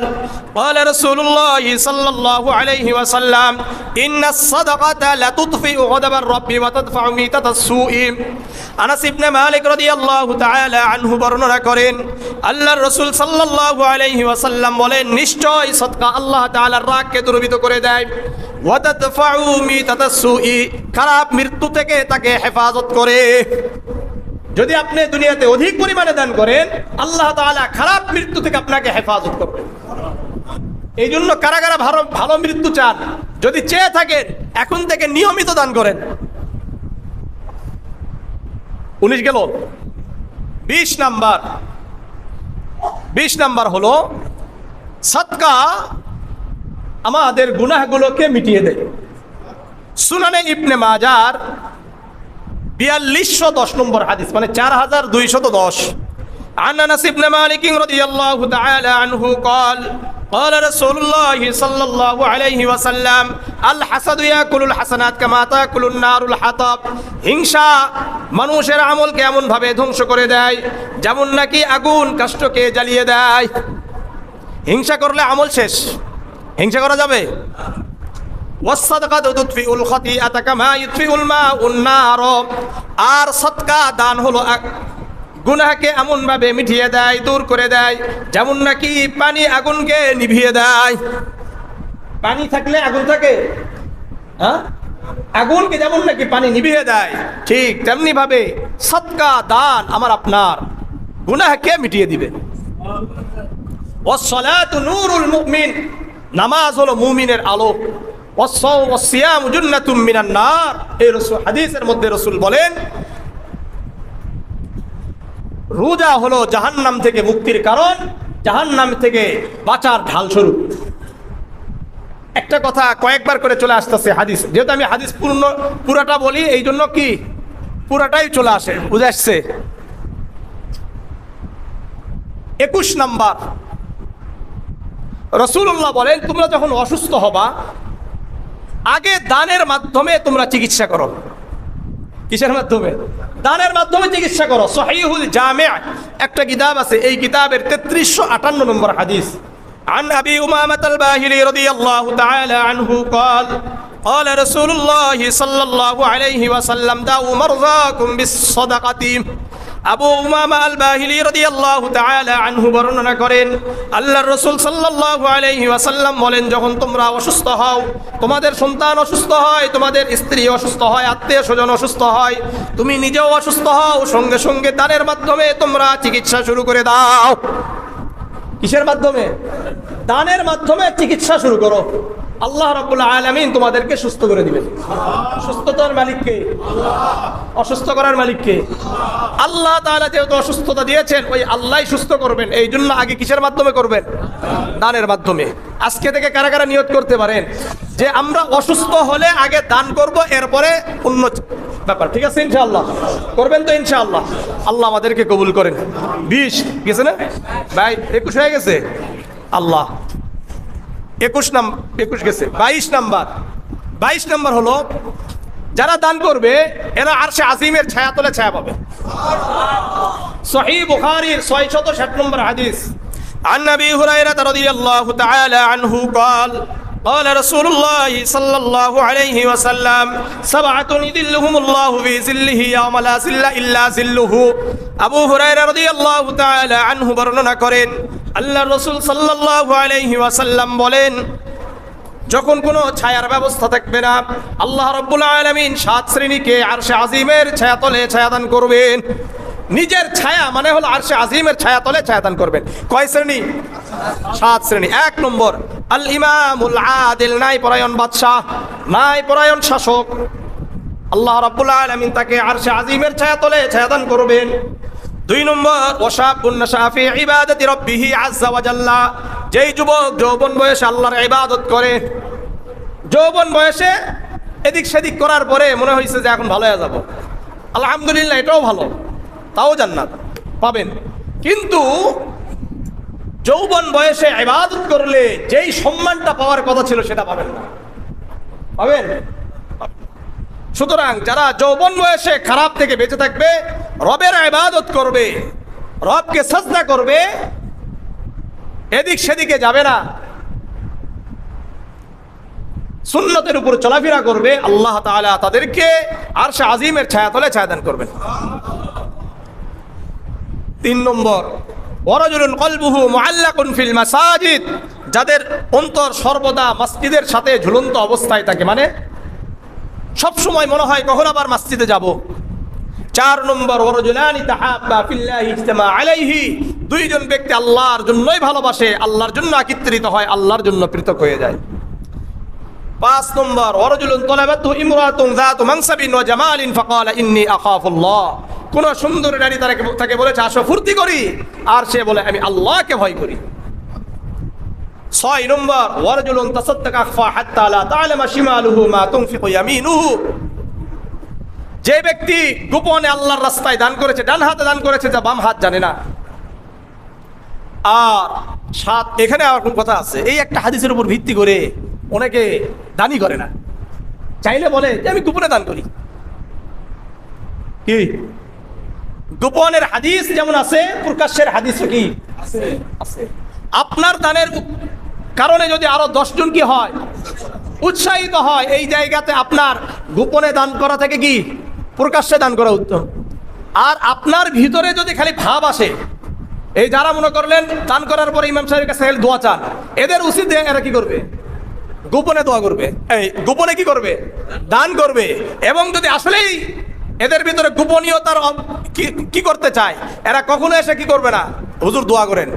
Speaker 1: قال رسول الله صلى الله عليه وسلم إن الصدقة لتطفئ غضب الرب وتدفع ميتة السوء। আনাস ইবনে মালিক রাদিয়াল্লাহু তাআলা আনহু বর্ণনা করেন, আল্লাহর রাসূল সাল্লাল্লাহু আলাইহি ওয়াসাল্লাম বলেন, নিশ্চয় সদকা আল্লাহ তাআলার রাগকে দূরীভূত করে দেয়, ওয়া তাদফাউ মিতাতাস সুই, খারাপ মৃত্যু থেকে তাকে হেফাজত করে। যদি আপনি দুনিয়াতে অধিক পরিমাণে দান করেন, আল্লাহ তাআলা খারাপ মৃত্যু থেকে আপনাকে হেফাজত করবেন। এই জন্য কারা কারা ভালো মৃত্যু চান? যদি চেয়ে থাকেন এখন থেকে নিয়মিত দান করেন। 19 গেল। 20 নাম্বার হলো সদকা আমাদের গুনাহগুলোকে মিটিয়ে দেয়। সুনানে ইবনে মাজার 4210 নম্বর হাদিস, মানে 4210। عن أنس بن مالك رضي الله تعالى عنه قال قال رسول الله صلى الله عليه وسلم الحسد يأكل الحسنات كما تأكل النار الحطب। হিংসা মানুষের আমলকে এমন ভাবে ধ্বংস করে দেয় যেমন নাকি আগুন কাষ্ঠকে জ্বালিয়ে দেয়। হিংসা করলে আমল শেষ, হিংসা করা যাবে? ওয়াসসাদকাতু তুতফিউল খাতিআতা কামা ইউতফিউল মাউন নার, আর সদকা দান হলো গুনাহকে এমন ভাবে মিটিয়ে দেয়, দূর করে দেয় যেমন নাকি পানি আগুনকে নিভিয়ে দেয়। পানি থাকলে আগুন থাকে, হ্যাঁ? আগুনকে যেমন নাকি পানি নিভিয়ে দেয়, ঠিক তেমনি ভাবে সদকা দান আমার আপনার গুনাহকে মিটিয়ে দিবে। ওয়াসসালাতু নূরুল মুমিন, নামাজ হলো মুমিনের আলো। ওয়াসসাওমু ওয়াসসিয়ামু জান্নাতুম মিনান নার, এই রাসূল হাদিসের মধ্যে রাসূল বলেন, রোজা হলো জাহান্নাম থেকে মুক্তির কারণ, জাহান্নাম থেকে বাঁচার ঢাল স্বরূপ। একটা কথা কয়েকবার করে চলে আসতেছে হাদিস, যেহেতু আমি হাদিস পুরাটা বলি এই জন্য কি পুরাটাই চলে আসে, বুঝে আসছে। 21 নাম্বার, রাসূলুল্লাহ বলেন, তোমরা যখন অসুস্থ হবা আগে দানের মাধ্যমে তোমরা চিকিৎসা করো। কিসের মাধ্যমে? দানের মাধ্যমে চিকিৎসা করো। সহিহুল জামি' একটা কিতাব আছে, এই কিতাবের 3358 নম্বর হাদিস। عن أبي أمامة الباهلي رضي الله تعالى عنه قال قال رسول الله صلى الله عليه وسلم داووا مرضاكم بالصدقة। আবু উমামা আল বাহিলি রাদিয়াল্লাহু তাআলা আনহু বর্ণনা করেন, আল্লাহর রাসূল সাল্লাল্লাহু আলাইহি ওয়াসাল্লাম বলেন, যখন তোমরা অসুস্থ হও, তোমাদের সন্তান অসুস্থ হয়, তোমাদের স্ত্রী অসুস্থ হয়, আত্মীয় স্বজন অসুস্থ হয়, তুমি নিজেও অসুস্থ হও, সঙ্গে সঙ্গে দানের মাধ্যমে তোমরা চিকিৎসা শুরু করে দাও। কিসের মাধ্যমে? দানের মাধ্যমে চিকিৎসা শুরু করো। আল্লাহ রাব্বুল আলামিন তোমাদেরকে সুস্থ করে দিবেন। সুস্থতার মালিক কে? অসুস্থ করার মালিক কে? আল্লাহ তাআলা যেহেতু অসুস্থতা দিয়েছেন, ওই আল্লাহই সুস্থ করবেন। এই জন্য আগে কিসের মাধ্যমে করবেন? দানের মাধ্যমে। আজকে থেকে কারা কারা নিয়ত করতে পারেন যে আমরা অসুস্থ হলে আগে দান করব, এরপরে অন্য ব্যাপার। ঠিক আছে ইনশাআল্লাহ? করবেন তো ইনশাআল্লাহ? আল্লাহ আমাদেরকে কবুল করেন। 20 গেছে না ভাই? 21 হয়ে গেছে। আল্লাহ 21 গেছে। 22 নাম্বার হলো, যারা দান করবে এরা আরশে আজিমের ছায়াতলে ছায়া পাবে। সহিহ বুখারীর 660 নম্বর হাদিস। عن أبي هريرة رضي الله تعالى عنه قال قال رسول الله صلى الله عليه وسلم 7 يظلهم الله في ظله يوم لا ظل إلا ظله। আবু হুরায়রা রাদিয়াল্লাহু তাআলা আনহু বর্ণনা করেন, আল্লাহর রাসূল সাল্লাল্লাহু আলাইহি ওয়াসাল্লাম বলেন, যখন কোনো ছায়ার ব্যবস্থা থাকবে না, আল্লাহ রাব্বুল আলামিন 7 শ্রেণীকে আরশে আজিমের ছায়াতলে ছায়াদান করবেন। নিজের ছায়া মানে হলো আরশে আজিমের ছায়াতলে ছায়াদান করবেন। কয় শ্রেণী? 7 শ্রেণী। 1 নম্বর আল ইমামুল আদিল, ন্যায়পরায়ণ বাদশাহ, ন্যায়পরায়ণ শাসক। আল্লাহ রাব্বুল আলামিন তাকে আরশে আজিমের ছায়াতলে ছায়াদান করবেন। 2 নম্বর ওয়াশাবুন নাশা ফি ইবাদাতি রাব্বিহি আযজা ওয়া জাল্লা, যেই যুবক যৌবন বয়সে আল্লাহর ইবাদত করে, যৌবন বয়সে এদিক সেদিক করার পরে মনে হয়েছে যে এখন ভালো হয়ে যাব, আলহামদুলিল্লাহ, এটাও ভালো, তাও জান্নাত পাবেন। কিন্তু যৌবন বয়সে ইবাদত করলে যেই সম্মানটা পাওয়ার কথা ছিল সেটা পাবেন না। পাবেন? সুতরাং যারা যৌবন বয়সে খারাপ থেকে বেঁচে থাকবে, রবের ইবাদত করবে, রবকে সাজদা করবে, এদিক সেদিকে যাবে না, সুন্নতের উপর চলাফেরা করবে, আল্লাহ তাআলা তাদেরকে আরশে আজিমের ছায়াতলে ছায়াদান করবেন। 3 নম্বর ওয়ারাজুলুন কলবুহু মুআল্লাকুন ফিল মাসাজিদ, যাদের অন্তর সর্বদা মসজিদের সাথে ঝুলন্ত অবস্থায় থাকে, মানে সব সময় মনে হয় কখন আবার মসজিদে যাব। 4 নম্বর ওয়ারাজুলানি তাহাব্বা ফিল্লাহি ইজতামা আলাইহি, 2 জন ব্যক্তি আল্লাহর জন্যই ভালোবাসে, আল্লাহর জন্য একত্রিত হয়, আল্লাহর জন্য পৃথক হয়ে যায়। 5 নম্বর ওয়ারাজুলুন তালাবাতহু ইমরাতুন যাতু মানসাবিন ওয়া জামালিন ফাকালা ইন্নী আখাফুল্লাহ, কোন সুন্দর নারী তাকে বলেছে আসো ফুর্তি করি, আর সে বলে আমি আল্লাহকে ভয় করি। 6 নম্বর ওয়ারাজুলুন তাসাদ্দাকা আখফা হাত্তা লা তা'লামা শিমালুহু মা তুনফিকু ইয়ামিনুহু, যে ব্যক্তি গোপনে আল্লাহর রাস্তায় দান করেছে, ডান হাতে দান করেছে, যা বাম হাত জানে না। আর 7, এখানে আর কোন কথা আছে, এই একটা হাদিসের উপর ভিত্তি করে অনেকে দানই করে না, চাইলে বলে যে আমি গোপনে দান করি। কি গোপনের হাদিস যেমন আছে, প্রকাশ্যের হাদিসও কি আছে। আপনার দানের কারণে যদি আরো 10 জন কি হয়, উৎসাহিত হয়, এই জায়গাতে আপনার গোপনে দান করা থেকে কি প্রকাশ্যে দান করা উত্তম। আর আপনার ভিতরে যদি খালি ভাব আসে, এই যারা মনে করলেন দান করার পরে ইমাম সাহেবের কাছে দোয়া চান, এদের উচিত এরা কি করবে? গোপনে দোয়া করবে, এই গোপনে কি করবে? দান করবে। এবং যদি আসলেই এদের ভিতরে গোপনীয়তার কি করতে চায়, এরা কখনো এসে কি করবে না, হুজুর দোয়া করেন,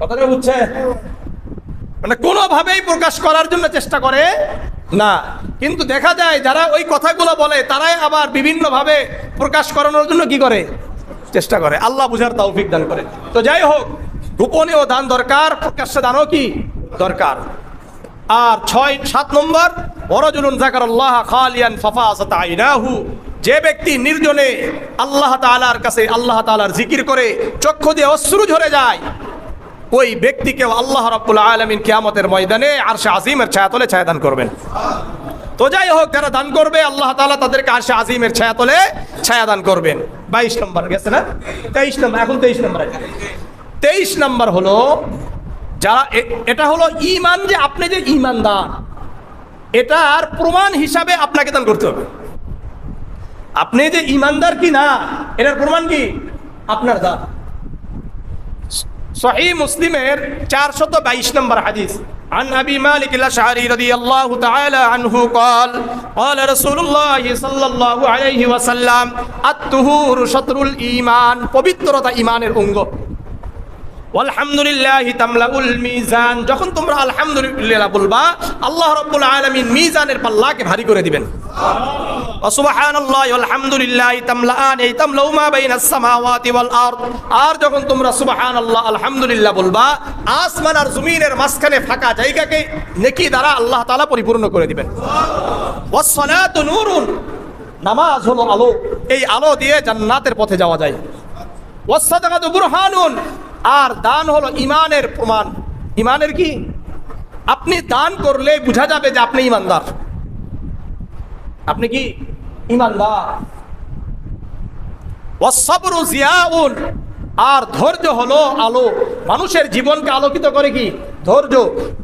Speaker 1: কথাটা বুঝছে? মানে কোনোভাবেই প্রকাশ করার জন্য চেষ্টা করে না। কিন্তু দেখা যায় যারা ওই কথাগুলো বলে, তারাই আবার বিভিন্ন ভাবে প্রকাশ করানোর জন্য কি করে, চেষ্টা করে। আল্লাহ বুঝার তৌফিক দান করে। তো যাই হোক, গোপনীয় দান দরকার, প্রকাশ্যে দানও কি দরকার। আর 7 নম্বর ওয়ারাজুলুন যাকারাল্লাহ খালিয়ান ফাফাসাত আইনাহু, যে ব্যক্তি নির্জনে আল্লাহ তাআলার কাছে আল্লাহ তাআলার জিকির করে চক্ষু দিয়ে অশ্রু ঝরে যায়, ওই ব্যক্তিকেও আল্লাহ রাব্বুল আলামিন কিয়ামতের ময়দানে আরশে আজিমের ছায়াতলে ছায়াদান করবেন। তো যাই হোক, যারা দান করবে আল্লাহ তাআলা তাদেরকে আরশে আজিমের ছায়াতলে ছায়া দান করবেন। 22 নম্বর গেছে না, 23 নম্বর, এখন 23 নম্বর। 23 নম্বর হলো যারা, এটা হলো ঈমান, যে আপনি যে ঈমানদার এটার প্রমাণ হিসাবে আপনাকে দান করতে হবে। আপনি যে ঈমানদার কি না এটার প্রমাণ কি? আপনার দান। সহিহ মুসলিমের 422 নম্বর হাদিস, عن أبي مالك الأشعري رضي الله تعالى عنه قال قال رسول الله صلى الله عليه وسلم الطهور شطر الإيمان, পবিত্রতা ঈমানের অঙ্গ। আলহামদুলিল্লাহ তামলাউল মিজান, যখন তোমরা আলহামদুলিল্লাহ বলবা আল্লাহ রাব্বুল আলামিন মিজানের পাল্লাকে ভারী করে দিবেন। সুবহানাল্লাহি আলহামদুলিল্লাহ তামলাআন, এই তামলাউ মা বাইনাস সামাওয়াতি ওয়াল আরদ, আর যখন তোমরা সুবহানাল্লাহ আলহামদুলিল্লাহ বলবা আসমান আর জমিনের মাঝখানে ফাঁকা জায়গাকে নেকি দ্বারা আল্লাহ তাআলা পরিপূর্ণ করে দিবেন। ওয়াস সালাতু নূরুন, নামাজ হলো আলো, এই আলো দিয়ে জান্নাতের পথে যাওয়া যায়। ওয়াস সাদাকাতু বুরহানুন, আর দান হলো ঈমানের প্রমাণ। ঈমানের কি? আপনি দান করলে বোঝা যাবে যে আপনি ঈমানদার। আপনি কি ঈমানদার? ওয়াসসাবরু জিয়াউন, আর ধৈর্য হলো আলো। মানুষের জীবনকে আলোকিত করে কি? ধৈর্য।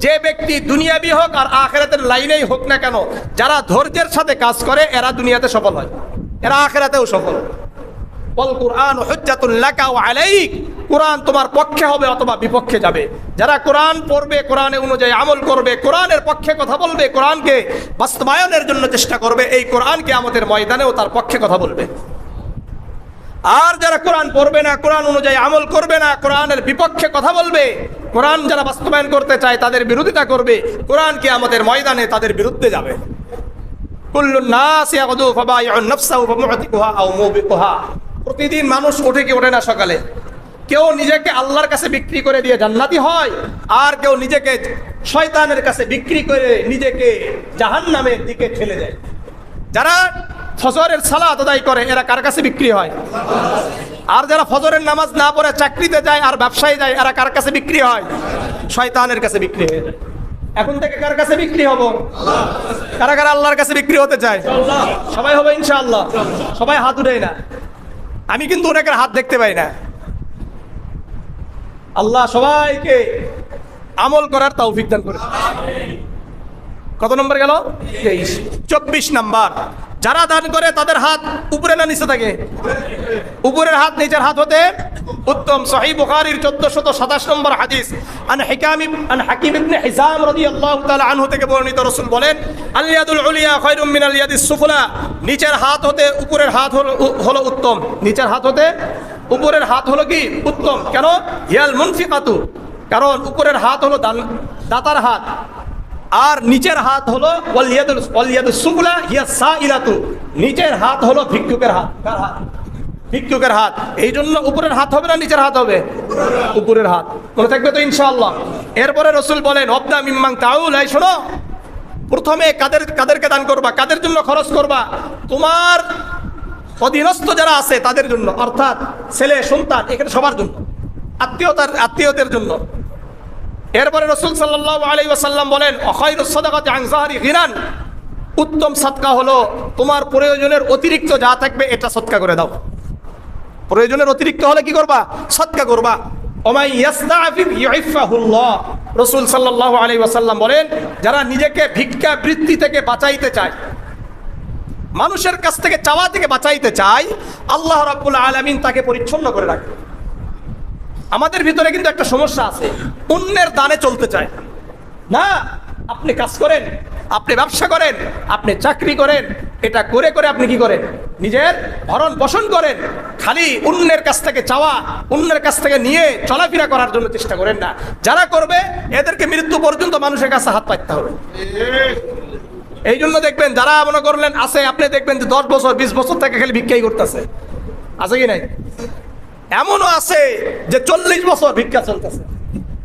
Speaker 1: যে ব্যক্তি দুনিয়াবি হোক আর আখিরাতের লাইনেই হোক না কেন, যারা ধৈর্যের সাথে কাজ করে এরা দুনিয়াতে সফল হয়, এরা আখিরাতেও সফল। ওয়াল কুরআনু হুজ্জাতুল লাকা ওয়া আলাইক, কোরআন তোমার পক্ষে হবে অথবা বিপক্ষে যাবে। যারা কোরআন পড়বে, কোরআনের অনুযায়ী আমল করবে, কোরআনের পক্ষে কথা বলবে, কোরআনকে বাস্তবায়নের জন্য চেষ্টা করবে, এই কোরআন কিয়ামতের ময়দানেও তার পক্ষে কথা বলবে। আর যারা কোরআন পড়বে না, কোরআন অনুযায়ী আমল করবে না, কোরআনের বিপক্ষে কথা বলবে, কোরআন যারা বাস্তবায়ন করতে চায় তাদের বিরোধিতা করবে, কোরআন কিয়ামতের ময়দানে তাদের বিরুদ্ধে যাবে। কুল্লুন নাস ইয়াগদু ফাবাইউন নাফসাহু ফামুতিকুহা আও মুবিকুহা, প্রতিদিন মানুষ ওঠে কি ওঠে না সকালে। কেউ নিজেকে আল্লাহর কাছে বিক্রি করে দিয়ে জান্নাতি হয়, আর কেউ নিজেকে শয়তানের কাছে বিক্রি করে নিজেকে জাহান্নামের দিকে ঠেলে দেয়। যারা ফজরের সালাত আদায় করে এরা কার কাছে বিক্রি হয়? আর যারা ফজরের নামাজ না পড়ে চাকরিতে যায় আর ব্যবসায় যায় এরা কার কাছে বিক্রি হয়? শয়তানের কাছে বিক্রি হয়ে যায়। এখন থেকে কার কাছে বিক্রি হব? কারা কারা আল্লাহর কাছে বিক্রি হতে চায়? সবাই হবে ইনশাআল্লাহ। সবাই হাত উঠায় না, আমি কিন্তু অনেকের হাত দেখতে পাই না। আল্লাহ সবাইকে আমল করার তৌফিক দান করে। কত নম্বর গেল? 23। 24 নম্বর, যারা দান করে তাদের হাত উপরে না নিচে থাকে? উপরের হাত নিচের হাত হতে উত্তম। সহিহ বুখারীর 1427 নম্বর হাদিস, আন হাকিম ইবনে হিজাম রাদিয়াল্লাহু তাআলা আনহু থেকে বর্ণিত, রাসূল বলেন আল ইয়াদুল উলিয়া খায়রুম মিনাল ইয়াদিস সুফলা, নিচের হাত হতে উপরের হাত হলো উত্তম। নিচের হাত হতে উপরের হাত হলো কি? উত্তম। কেন? ইয়াল মুনফিকাতু, কারণ উপরের হাত হলো দাতার হাত, আর নিচের হাত হলো ওয়াল ইয়াদুস সুফলা হিয়া সাইলাতু, নিচের হাত হলো ভিক্ষুকের হাত। কার হাত? ভিক্ষুকের হাত। এই জন্য উপরের হাত হবে না নিচের হাত হবে? উপরের হাত। মনে থাকবে তো ইনশাআল্লাহ। এরপরে রাসূল বলেন ওয়াবদা মিম্মান তাউল, এই শোনো, প্রথমে কাদেরকে দান করবা, কাদের জন্য খরচ করবা? তোমার অধীনস্থ যারা আছে তাদের জন্য, অর্থাৎ ছেলে সন্তান, এখানে সবার জন্য, আত্মীয়দের জন্য। এরপরে রাসূল সাল্লাল্লাহু আলাইহি ওয়াসাল্লাম বলেন খায়রুস সাদাকাতি আন যাহরি গিনান, উত্তম সাদকা হলো তোমার প্রয়োজনের অতিরিক্ত যা থাকবে এটা সদকা করে দাও। প্রয়োজনের অতিরিক্ত হলে কি করবা? সদকা করবা। ওমাই ইয়াসতাফিফ ইউইফাহুল্লাহ, রাসূল সাল্লাল্লাহু আলাইহি ওয়াসাল্লাম বলেন যারা নিজেকে ভিক্ষা বৃত্তি থেকে বাঁচাইতে চায়, মানুষের কাছ থেকে চাওয়া থেকে বাঁচাইতে চায়, আল্লাহ রাব্বুল আলামিন তাকে পরিচ্ছন্ন করে রাখে। আমাদের ভিতরে কিন্তু একটা সমস্যা আছে, অন্যের দানে চলতে চায় না। আপনি কাজ করেন, আপনি ব্যবসা করেন, আপনি চাকরি করেন, এটা করে করে আপনি কি করেন? নিজের ভরণ পোষণ করেন। খালি অন্যের কাছ থেকে চাওয়া, অন্যের কাছ থেকে নিয়ে চলাফেরা করার জন্য চেষ্টা করেন না। যারা করবে এদেরকে মৃত্যু পর্যন্ত মানুষের কাছে হাত পাততে হবে। এই জন্য দেখবেন যারা মনে করলেন আছে, আপনি দেখবেন যে 10 বছর 20 বছর থেকে খালি ভিক্ষাই করতেছে, আছে কি নাই? এমনও আছে যে 40 বছর ভিক্ষা চলতেছে।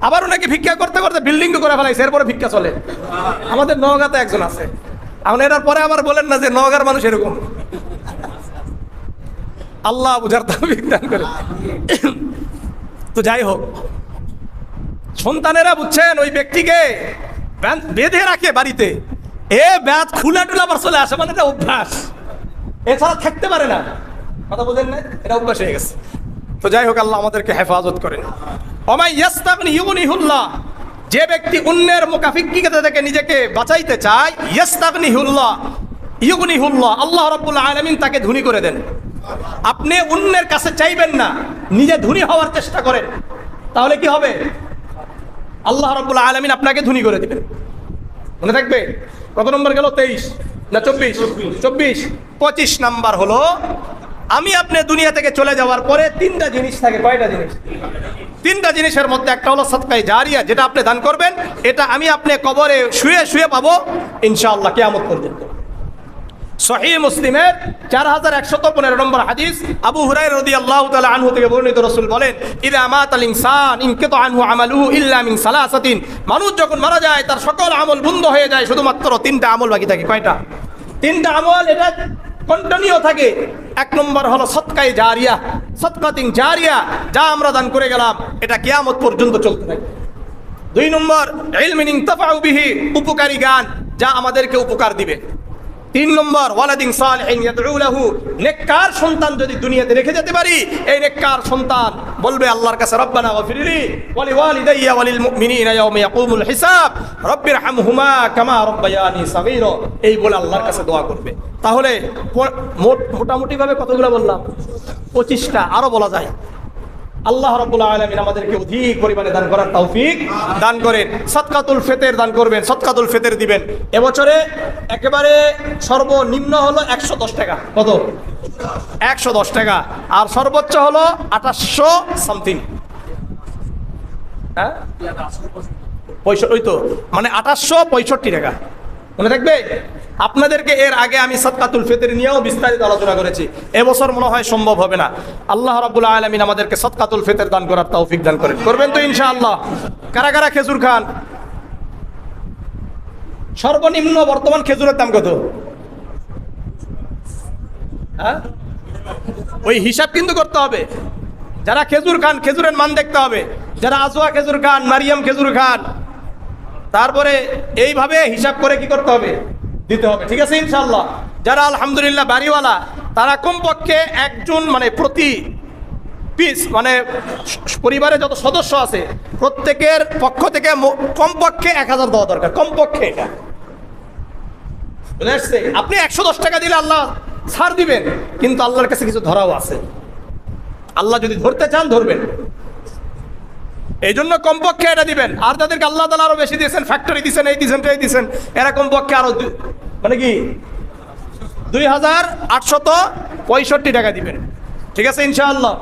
Speaker 1: আবার অনেকে ভিক্ষা করতে করতে বিল্ডিং করে ফেলাইছে, এরপরে ভিক্ষা চলে। আমাদের নওগাঁতে একজন আছে। এখন এটার পরে আবার বলেন না যে নওগাঁর মানুষ এরকম। আল্লাহ বুঝার তৌফিক দান করে। তো যাই হোক, সন্তানেরা বুঝছেন ওই ব্যক্তিকে বেঁধে রাখে বাড়িতে। এ ব্যাত খুলে টুলে আবার চলে আসে, মানে এটা অভ্যাস, এছাড়া থাকতে পারে না। কথা বলেন না, এটা অভ্যাস হয়ে গেছে। তো যাই হোক, আল্লাহ আমাদেরকে হেফাজত করেন। ওমাই ইয়াস্তাগনি ইউগনিহুল্লাহ, যে ব্যক্তি অন্যের মুকাফিক্কিতা থেকে নিজেকে বাঁচাইতে চায়, ইয়াস্তাগনিহুল্লাহ ইউগনিহুল্লাহ, আল্লাহ রাব্বুল আলামিন তাকে ধনী করে দেন। আপনি অন্যের কাছে চাইবেন না, নিজে ধনী হওয়ার চেষ্টা করেন, তাহলে কি হবে? আল্লাহ রাব্বুল আলামিন আপনাকে ধনী করে দিবেন। মনে থাকবে? কত নম্বর গেল? 23 না 24? 24। 25 নাম্বার হলো, আমি আপনি দুনিয়া থেকে চলে যাওয়ার পরে তিনটা জিনিস থাকে। কয়টা জিনিস? তিনটা জিনিসের মধ্যে একটা হলো সাদকায়ে জারিয়া, যেটা আপনি দান করবেন, এটা আমি আপনি কবরে শুয়ে শুয়ে পাবো ইনশাআল্লাহ কিয়ামত পর্যন্ত। সহিহ মুসলিমের 4115 নম্বর হাদিস, আবু হুরায়রা রাদিয়াল্লাহু তাআলা আনহু থেকে বর্ণিত, রাসূল বলেন, ইযা মাতাল ইনসান ইনকিতা আনহু আমালুহু ইল্লা মিন সালাসাতিন, মানুষ যখন মারা যায় তার সকল আমল বন্ধ হয়ে যায়, শুধুমাত্র তিনটা আমল বাকি থাকে। কয়টা? তিনটা আমল, এটা কন্টিনিউ থাকে। এক নম্বর হলো সাদকায়ে জারিয়া, সাদকাতিন জারিয়া, যা আমরা দান করে গেলাম এটা কিয়ামত পর্যন্ত চলতে থাকে। দুই নম্বর ইলমিন ইনতাফাউ বিহি, উপকারী জ্ঞান যা আমাদেরকে উপকার দিবে। তিন নম্বর ওয়ালাদিন সালিহিন ইয়াদউ লাহু, নেককার সন্তান যদি দুনিয়াতে রেখে যেতে পারি, এই নেককার সন্তান বলবে আল্লাহর কাছে, রব্বানা গফিরলি ওয়া লিওয়ালিদাইয়া ওয়া লিল মুমিনিনা ইয়াওমা ইয়াকুমুল হিসাব রব্বিরহামহুমা কামা রব্বায়ানি সাগীরা, এই বলে আল্লাহর কাছে দোয়া করবে। তাহলে মোটামুটি ভাবে কতগুলো বললাম? 25টা, আরো বলা যায়। আল্লাহ রাব্বুল আলামিন আমাদেরকে অধিক পরিমাণে দান করার তৌফিক দান করেন। সাদকাতুল ফিতর দান করবেন, সাদকাতুল ফিতর দিবেন। এবছরে একেবারে সর্বনিম্ন হলো 110 টাকা। কত? 110 টাকা। আর সর্বোচ্চ হলো 2800 সামথিং। হ্যাঁ, ওই তো, মানে 2865 টাকা। মনে থাকবে? আপনাদেরকে এর আগে আমি সাদকাতুল ফিতর নিয়েও বিস্তারিত আলোচনা করেছি। এবছর মনে হয় সম্ভব হবে না। আল্লাহ রাব্বুল আলামিন আমাদেরকে সাদকাতুল ফিতর দান করার তৌফিক দান করেন। করবেন তো ইনশাআল্লাহ? কারা কারা খেজুর খান? সর্বনিম্ন বর্তমান খেজুরের দাম কত? হ্যাঁ, ওই হিসাব কিন্তু করতে হবে। যারা খেজুর খান, খেজুরের মান দেখতে হবে। যারা আজওয়া খেজুর খান, মারিয়াম খেজুর খান, তারপরে এইভাবে হিসাব করে কি করতে হবে? দিতে হবে। ঠিক আছে ইনশাআল্লাহ? যারা আলহামদুলিল্লাহ বাড়িওয়ালা, তারা কমপক্ষে একজন, মানে প্রতি পিস, মানে পরিবারে যত সদস্য আছে প্রত্যেকের পক্ষ থেকে কমপক্ষে 1000 দেওয়া দরকার, কমপক্ষে। এটা বুঝে আসছে? আপনি 110 টাকা দিলে আল্লাহ ছাড় দিবেন, কিন্তু আল্লাহর কাছে কিছু ধরাও আছে। আল্লাহ যদি ধরতে চান ধরবেন, এই জন্য কমপক্ষে এটা দিবেন। আর যাদেরকে আল্লাহ তাআলা আরো বেশি দিয়েছেন, ফ্যাক্টরি দিয়েছেন, এই দিয়েছেন, এই দিয়েছেন, এরা কমপক্ষে আরো মানে কি 2865 টাকা দিবেন। ঠিক আছে ইনশাআল্লাহ?